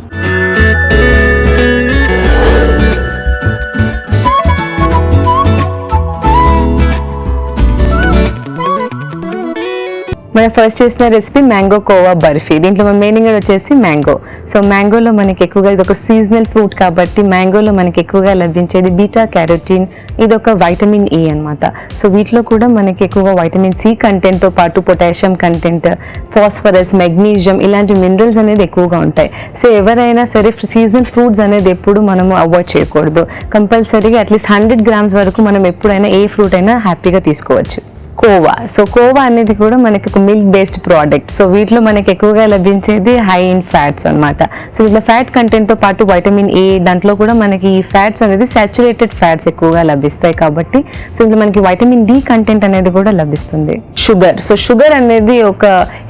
మనం ఫస్ట్ చేసిన రెసిపీ మ్యాంగో కోవా బర్ఫీ. దీంట్లో మన మెయిన్ ఇంగ్రీడియంట్ వచ్చేసి మ్యాంగో. సో మ్యాంగోలో మనకి ఎక్కువగా ఇది ఒక సీజనల్ ఫ్రూట్ కాబట్టి మ్యాంగోలో మనకి ఎక్కువగా లభించేది బీటా క్యారోటీన్, ఇది ఒక వైటమిన్ ఏ అన్నమాట. సో వీటిలో కూడా మనకి ఎక్కువగా వైటమిన్ సి కంటెంట్తో పాటు పొటాషియం కంటెంట్, ఫాస్ఫరస్, మెగ్నీషియం ఇలాంటి మినరల్స్ అనేది ఎక్కువగా ఉంటాయి. సో ఎవరైనా సరే సీజనల్ ఫ్రూట్స్ అనేది ఎప్పుడు మనము అవాయిడ్ చేయకూడదు. కంపల్సరీగా అట్లీస్ట్ 100 grams వరకు మనం ఎప్పుడైనా ఏ ఫ్రూట్ అయినా హ్యాపీగా తీసుకోవచ్చు. కోవా. సో కోవా అనేది కూడా మనకి ఒక మిల్క్ బేస్డ్ ప్రోడక్ట్. సో వీటిలో మనకి ఎక్కువగా లభించేది హై ఇన్ ఫ్యాట్స్ అన్నమాట. సో వీటిలో ఫ్యాట్ కంటెంట్తో పాటు వైటమిన్ ఏ, దాంట్లో కూడా మనకి ఈ ఫ్యాట్స్ అనేది సాచురేటెడ్ ఫ్యాట్స్ ఎక్కువగా లభిస్తాయి కాబట్టి సో ఇందులో మనకి వైటమిన్ డి కంటెంట్ అనేది కూడా లభిస్తుంది. షుగర్. సో షుగర్ అనేది ఒక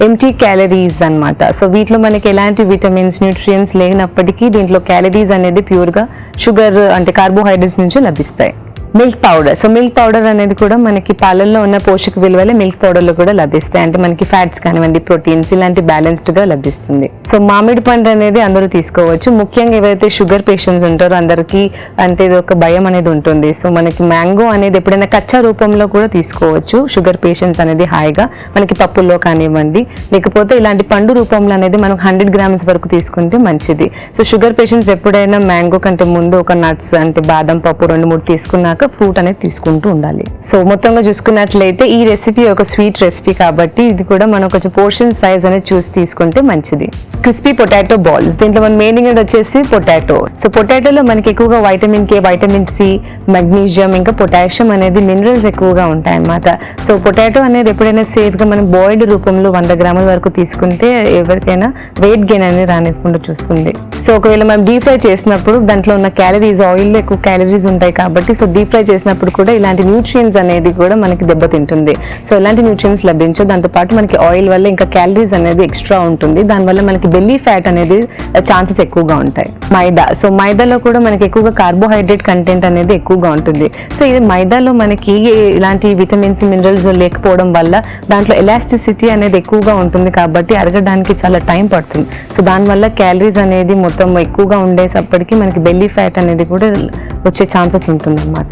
ఎంటీ క్యాలరీస్ అన్నమాట. సో వీటిలో మనకి ఎలాంటి విటమిన్స్, న్యూట్రియంట్స్ లేనప్పటికీ దీంట్లో క్యాలరీస్ అనేది ప్యూర్గా షుగర్ అంటే కార్బోహైడ్రేట్స్ నుంచి లభిస్తాయి. Milk powder. So milk powder అనేది కూడా మనకి పాలల్లో ఉన్న పోషక విలువలే మిల్క్ పౌడర్లో కూడా లభిస్తాయి. అంటే మనకి ఫ్యాట్స్ కానివ్వండి, ప్రోటీన్స్ ఇలాంటి బ్యాలెన్స్డ్గా లభిస్తుంది. సో మామిడి పండు అనేది అందరూ తీసుకోవచ్చు. ముఖ్యంగా ఎవరైతే షుగర్ పేషెంట్స్ ఉంటారో అందరికీ అంటే ఇది ఒక భయం అనేది ఉంటుంది. సో మనకి మ్యాంగో అనేది ఎప్పుడైనా కచ్చా రూపంలో కూడా తీసుకోవచ్చు. షుగర్ పేషెంట్స్ అనేది హాయిగా మనకి పప్పుల్లో కానివ్వండి, లేకపోతే ఇలాంటి పండు రూపంలో అనేది మనం 100 grams వరకు తీసుకుంటే మంచిది. సో షుగర్ పేషెంట్స్ ఎప్పుడైనా మ్యాంగో కంటే ముందు ఒక నట్స్ అంటే బాదం పప్పు 2-3 తీసుకున్నాక ఫ్రూట్ అనేది తీసుకుంటూ ఉండాలి. సో మొత్తంగా చూసుకున్నట్లయితే ఈ రెసిపీ ఒక స్వీట్ రెసిపీ కాబట్టి ఇది కూడా మనం కొంచెం పోర్షన్ సైజ్ అనేది చూసి తీసుకుంటే మంచిది. Crispy potato balls. దీంట్లో మన మెయిన్ ఇంగ్రీడియంట్ వచ్చేసి పొటాటో. సో పొటాటోలో మనకి ఎక్కువగా vitamin K, vitamin C, magnesium ఇంకా పొటాషియం అనేది మినరల్స్ ఎక్కువగా ఉంటాయి అన్నమాట. సో పొటాటో అనేది ఎప్పుడైనా సేఫ్గా మనం బాయిల్డ్ రూపంలో 100 grams వరకు తీసుకుంటే ఎవరికైనా వెయిట్ గెయిన్ అనేది రానివ్వకుండా చూస్తుంది. సో ఒకవేళ మనం డీప్ ఫ్రై చేసినప్పుడు దాంట్లో ఉన్న క్యాలరీస్, ఆయిల్లో ఎక్కువ క్యాలరీస్ ఉంటాయి కాబట్టి సో డీప్ ఫ్రై చేసినప్పుడు కూడా ఇలాంటి న్యూట్రియన్స్ అనేది కూడా మనకి దెబ్బతింటుంది. సో ఇలాంటి న్యూట్రియన్స్ లభించవు. దాంతోపాటు మనకి ఆయిల్ వల్ల ఇంకా క్యాలరీస్ అనేది ఎక్స్ట్రా ఉంటుంది. దానివల్ల మనకి బెల్లీ ఫ్యాట్ అనేది ఛాన్సెస్ ఎక్కువగా ఉంటాయి. మైదా. సో మైదాలో కూడా మనకి ఎక్కువగా కార్బోహైడ్రేట్ కంటెంట్ అనేది ఎక్కువగా ఉంటుంది. సో ఇది మైదాలో మనకి ఇలాంటి విటమిన్స్, మినరల్స్ లేకపోవడం వల్ల దాంట్లో ఎలాస్టిసిటీ అనేది ఎక్కువగా ఉంటుంది కాబట్టి అరగడానికి చాలా టైం పడుతుంది. సో దానివల్ల క్యాలరీస్ అనేది మొత్తం ఎక్కువగా ఉండేసప్పటికీ మనకి బెల్లీ ఫ్యాట్ అనేది కూడా వచ్చే ఛాన్సెస్ ఉంటుంది అన్నమాట.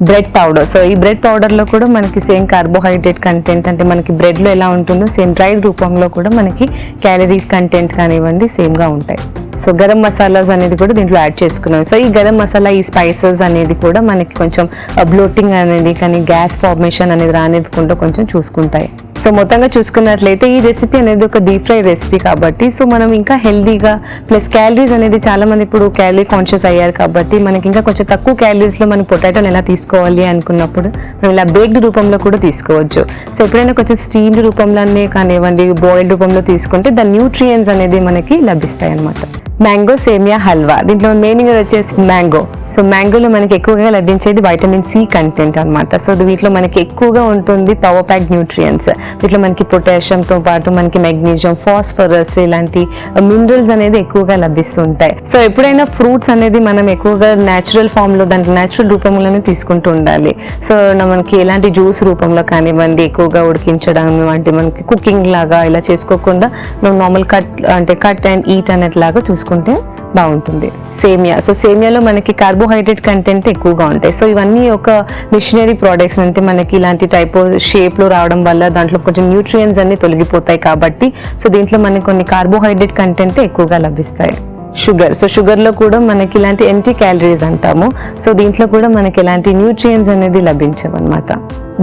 Bread powder. సో ఈ బ్రెడ్ పౌడర్లో కూడా మనకి సేమ్ కార్బోహైడ్రేట్ కంటెంట్ అంటే మనకి బ్రెడ్లో ఎలా ఉంటుందో సేమ్ డ్రై రూపంలో కూడా మనకి క్యాలరీస్ కంటెంట్ కానివ్వండి సేమ్గా ఉంటాయి. సో గరం మసాలాస్ అనేది కూడా దీంట్లో యాడ్ చేసుకున్నాం. సో ఈ గరం మసాలా, ఈ స్పైసెస్ అనేది కూడా మనకి కొంచెం బ్లోటింగ్ అనేది కానీ గ్యాస్ ఫార్మేషన్ అనేది రానివ్వకుండా కొంచెం చూసుకుంటాయి. సో మొత్తంగా చూసుకున్నట్లయితే ఈ రెసిపీ అనేది ఒక డీప్ ఫ్రై రెసిపీ కాబట్టి సో మనం ఇంకా హెల్దీగా ప్లస్ క్యాలరీస్ అనేది చాలా మంది ఇప్పుడు క్యాలరీ కాన్షియస్ అయ్యారు కాబట్టి మనకి ఇంకా కొంచెం తక్కువ క్యాలరీస్లో మనం పొటాటోని ఎలా తీసుకోవాలి అనుకున్నప్పుడు మనం ఇలా బేక్డ్ రూపంలో కూడా తీసుకోవచ్చు. సో ఎప్పుడైనా కొంచెం స్టీమ్డ్ రూపంలోనే కానివ్వండి, బాయిల్డ్ రూపంలో తీసుకుంటే దాని న్యూట్రియన్స్ అనేది మనకి లభిస్తాయి అన్నమాట. మ్యాంగో సేమియా హల్వా. దీంట్లో మెయిన్ వచ్చేసి మ్యాంగో. సో మ్యాంగోలో మనకి ఎక్కువగా లభించేది వైటమిన్ సి కంటెంట్ అన్నమాట. సో వీటిలో మనకి ఎక్కువగా ఉంటుంది పవర్ ప్యాక్ న్యూట్రియన్స్. వీటిలో మనకి పొటాషియంతో పాటు మనకి మెగ్నీషియం, ఫాస్ఫరస్ ఇలాంటి మినరల్స్ అనేది ఎక్కువగా లభిస్తుంటాయి. సో ఎప్పుడైనా ఫ్రూట్స్ అనేది మనం ఎక్కువగా న్యాచురల్ ఫామ్లో దాంట్లో న్యాచురల్ రూపంలోనే తీసుకుంటూ ఉండాలి. సో మనకి ఎలాంటి జ్యూస్ రూపంలో కానివ్వండి, ఎక్కువగా ఉడికించడం అంటే మనకి కుకింగ్ లాగా ఇలా చేసుకోకుండా మనం నార్మల్ కట్ అండ్ ఈట్ అనేట్లాగా చూసుకుంటే బాగుంటుంది. సేమియా. సో సేమియాలో మనకి కార్బోహైడ్రేట్ కంటెంట్ ఎక్కువగా ఉంటాయి. సో ఇవన్నీ ఒక మిషనరీ ప్రోడక్ట్స్ అంటే మనకి ఇలాంటి టైప్ షేప్లో రావడం వల్ల దాంట్లో కొంచెం న్యూట్రియన్స్ అన్ని తొలగిపోతాయి కాబట్టి సో దీంట్లో మనకి కొన్ని కార్బోహైడ్రేట్ కంటెంట్ ఎక్కువగా లభిస్తాయి. షుగర్. సో షుగర్లో కూడా మనకి ఇలాంటి ఎంటీ క్యాలరీస్ అంటాము. సో దీంట్లో కూడా మనకి ఎలాంటి న్యూట్రియన్స్ అనేది లభించవు అనమాట.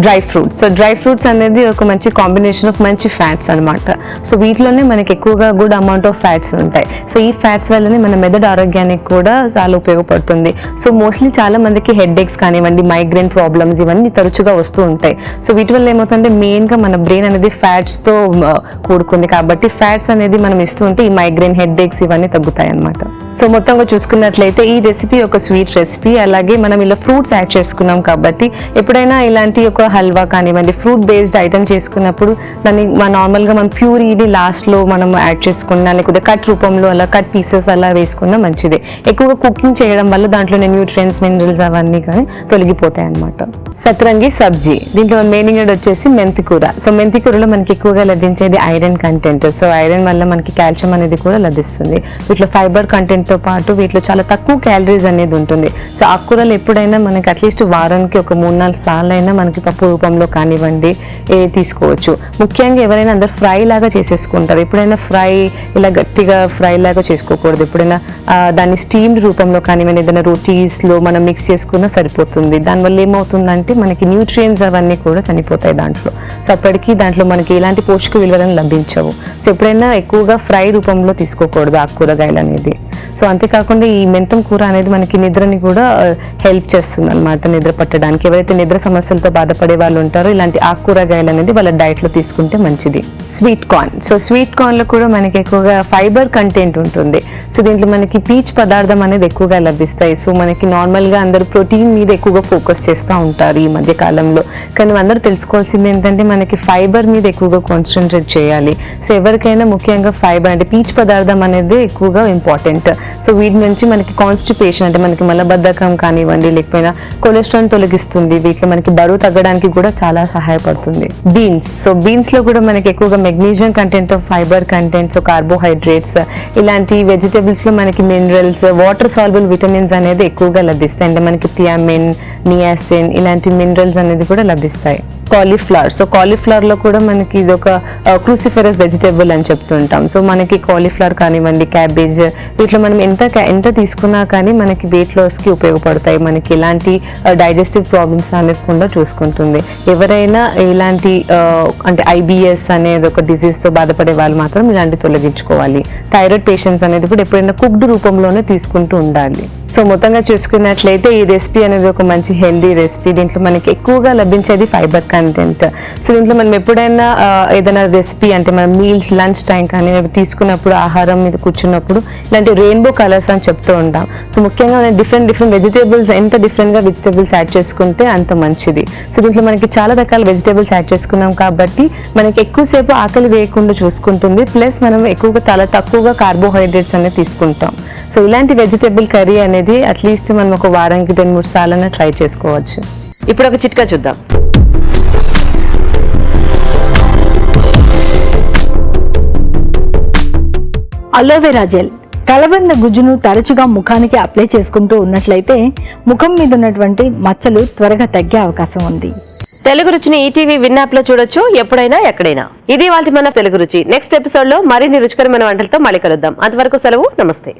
Dry fruits. So dry fruits అనేది ఒక మంచి కాంబినేషన్ ఆఫ్ మంచి ఫ్యాట్స్ అనమాట. సో వీటిలోనే మనకి ఎక్కువగా గుడ్ అమౌంట్ ఆఫ్ ఫ్యాట్స్ ఉంటాయి. సో ఈ ఫ్యాట్స్ వల్లనే మన మెదడు ఆరోగ్యానికి కూడా చాలా ఉపయోగపడుతుంది. సో మోస్ట్లీ చాలా మందికి హెడ్ ఏక్స్ కానివ్వండి, మైగ్రేన్ ప్రాబ్లమ్స్ ఇవన్నీ తరచుగా వస్తూ ఉంటాయి. సో వీటి వల్ల ఏమవుతుందంటే మెయిన్గా మన బ్రెయిన్ అనేది ఫ్యాట్స్తో కూడుకుంది కాబట్టి ఫ్యాట్స్ అనేది మనం ఇస్తూ ఉంటే ఈ మైగ్రేన్, హెడ్ ఏక్స్ ఇవన్నీ తగ్గుతాయి అనమాట. సో మొత్తంగా చూసుకున్నట్లయితే ఈ రెసిపీ ఒక స్వీట్ రెసిపీ. అలాగే మనం ఇలా ఫ్రూట్స్ యాడ్ చేసుకున్నాం కాబట్టి ఎప్పుడైనా ఇలాంటి ఒక హల్వా కానివ్వండి ఫ్రూట్ బేస్డ్ ఐటమ్ చేసుకున్నప్పుడు దాన్ని నార్మల్గా మనం ప్యూరీని లాస్ట్లో మనం యాడ్ చేసుకున్నా లేకపోతే కట్ రూపంలో అలా కట్ పీసెస్ అలా వేసుకున్నా మంచిది. ఎక్కువగా కుకింగ్ చేయడం వల్ల దాంట్లోనే న్యూట్రియన్స్, మినరల్స్ అవన్నీ కానీ తొలగిపోతాయి అనమాట. సత్రంగి సబ్జీ. దీంట్లో మెయిన్ ఇంగ్రీడియంట్ వచ్చేసి మెంతికూర. సో మెంతికూరలో మనకి ఎక్కువగా లభించేది ఐరన్ కంటెంట్. సో ఐరన్ వల్ల మనకి కాల్షియం అనేది కూడా లభిస్తుంది. వీటిలో ఫైబర్ కంటెంట్తో పాటు వీటిలో చాలా తక్కువ క్యాలరీస్ అనేది ఉంటుంది. సో ఆకుకూరలు ఎప్పుడైనా మనకి అట్లీస్ట్ వారానికి ఒక 3-4 సార్లు అయినా మనకి తాలింపు రూపంలో కానివ్వండి తీసుకోవచ్చు. ముఖ్యంగా ఎవరైనా అందరు ఫ్రై లాగా చేసేసుకుంటారు. ఎప్పుడైనా ఫ్రై ఇలా గట్టిగా ఫ్రై లాగా చేసుకోకూడదు. ఎప్పుడైనా దాన్ని స్టీమ్డ్ రూపంలో కానివ్వండి ఏదైనా రోటీస్లో మనం మిక్స్ చేసుకున్నా సరిపోతుంది. దానివల్ల ఏమవుతుందంటే మనకి న్యూట్రియంట్స్ అవన్నీ కూడా చనిపోతాయి దాంట్లో. సో అప్పటికి దాంట్లో మనకి ఎలాంటి పోషక విలువలను లభించవు. సో ఎప్పుడైనా ఎక్కువగా ఫ్రై రూపంలో తీసుకోకూడదు ఆకుకూరగాయలు అనేది. సో అంతేకాకుండా ఈ మెంతం కూర అనేది మనకి నిద్రని కూడా హెల్ప్ చేస్తుంది అనమాట, నిద్ర పట్టడానికి. ఎవరైతే నిద్ర సమస్యలతో బాధపడే వాళ్ళు ఉంటారో ఇలాంటి ఆకుకూరగాయలు అనేది వాళ్ళ డైట్లో తీసుకుంటే మంచిది. Sweet corn. సో స్వీట్ కార్న్లో కూడా మనకి ఎక్కువగా ఫైబర్ కంటెంట్ ఉంటుంది. సో దీంట్లో మనకి పీచ్ పదార్థం అనేది ఎక్కువగా లభిస్తాయి. సో మనకి నార్మల్గా అందరూ ప్రోటీన్ మీద ఎక్కువగా ఫోకస్ చేస్తూ ఉంటారు ఈ మధ్య కాలంలో. కానీ అందరూ తెలుసుకోవాల్సింది ఏంటంటే మనకి ఫైబర్ మీద ఎక్కువగా కాన్సన్ట్రేట్ చేయాలి. సో ఎవరికైనా ముఖ్యంగా ఫైబర్ అంటే పీచ్ పదార్థం అనేది ఎక్కువగా ఇంపార్టెంట్. సో వీటి నుంచి మనకి కాన్స్టిపేషన్ అంటే మనకి మలబద్ధకం కానివ్వండి లేకపోయినా కొలెస్ట్రాల్ తొలగిస్తుంది. వీటిలో మనకి బరువు తగ్గడానికి కూడా చాలా సహాయపడుతుంది. బీన్స్. సో బీన్స్ లో కూడా మనకి ఎక్కువగా magnesium content, fibre contents, carbohydrates, ఇలాంటి వెజిటబుల్స్ లో మనకి మినరల్స్, వాటర్ సాల్బుల్ విటమిన్స్ అనేది ఎక్కువగా లభిస్తాయి. అంటే మనకి థియామిన్, నియాసిన్ ఇలాంటి మినరల్స్ అనేది కూడా లభిస్తాయి. కాలీఫ్లవర్. సో కాలీఫ్లవర్ లో కూడా మనకి ఇది ఒక క్రూసిఫెరస్ వెజిటేబుల్ అని చెప్తుంటాం. సో మనకి కాలీఫ్లవర్ కానివ్వండి, క్యాబేజ్, వీటిలో మనం ఎంత తీసుకున్నా కానీ మనకి వెయిట్ లాస్ కి ఉపయోగపడతాయి. మనకి ఇలాంటి డైజెస్టివ్ ప్రాబ్లమ్స్ అనేకుండా చూసుకుంటుంది. ఎవరైనా ఇలాంటి అంటే IBS అనేది ఒక డిసీజ్ తో బాధపడే వాళ్ళు మాత్రం ఇలాంటి తొలగించుకోవాలి. థైరాయిడ్ పేషెంట్స్ అనేది కూడా ఎప్పుడైనా కుక్డ్ రూపంలోనే తీసుకుంటూ ఉండాలి. సో మొత్తంగా చూసుకున్నట్లయితే ఈ రెసిపీ అనేది ఒక మంచి హెల్దీ రెసిపీ. దీంట్లో మనకి ఎక్కువగా లభించేది ఫైబర్ కంటెంట్. సో దీంట్లో మనం ఎప్పుడైనా ఏదైనా రెసిపీ అంటే మనం మీల్స్, లంచ్ టైం కానీ తీసుకున్నప్పుడు ఆహారం మీద కూర్చున్నప్పుడు ఇలాంటి రెయిన్బో కలర్స్ అని చెప్తూ ఉంటాం. సో ముఖ్యంగా డిఫరెంట్ వెజిటేబుల్స్ ఎంత డిఫరెంట్గా వెజిటేబుల్స్ యాడ్ చేసుకుంటే అంత మంచిది. సో దీంట్లో మనకి చాలా రకాల వెజిటేబుల్స్ యాడ్ చేసుకున్నాం కాబట్టి మనకి ఎక్కువసేపు ఆకలి వేయకుండా చూసుకుంటుంది. ప్లస్ మనం ఎక్కువగా చాలా తక్కువగా కార్బోహైడ్రేట్స్ అనేది తీసుకుంటాం. సో ఇలాంటి వెజిటేబుల్ కర్రీ అనేది అట్లీస్ట్ మనం ఒక వారానికి 2-3 సార్లు ట్రై చేసుకోవచ్చు. ఇప్పుడు ఒక చిట్కా చూద్దాం. Aloe vera gel. కలబంద గుజ్జును తరచుగా ముఖానికి అప్లై చేసుకుంటూ ఉన్నట్లయితే ముఖం మీద ఉన్నటువంటి మచ్చలు త్వరగా తగ్గే అవకాశం ఉంది. తెలుగు రుచిని ఈటీవీ విన్ యాప్ లో చూడొచ్చు, ఎప్పుడైనా ఎక్కడైనా. ఇది వాళ్ళ మన తెలుగు రుచి. నెక్స్ట్ ఎపిసోడ్ లో మరిన్ని రుచికరమైన వంటలతో మళ్ళీ కలుద్దాం. అంతవరకు సెలవు. నమస్తే.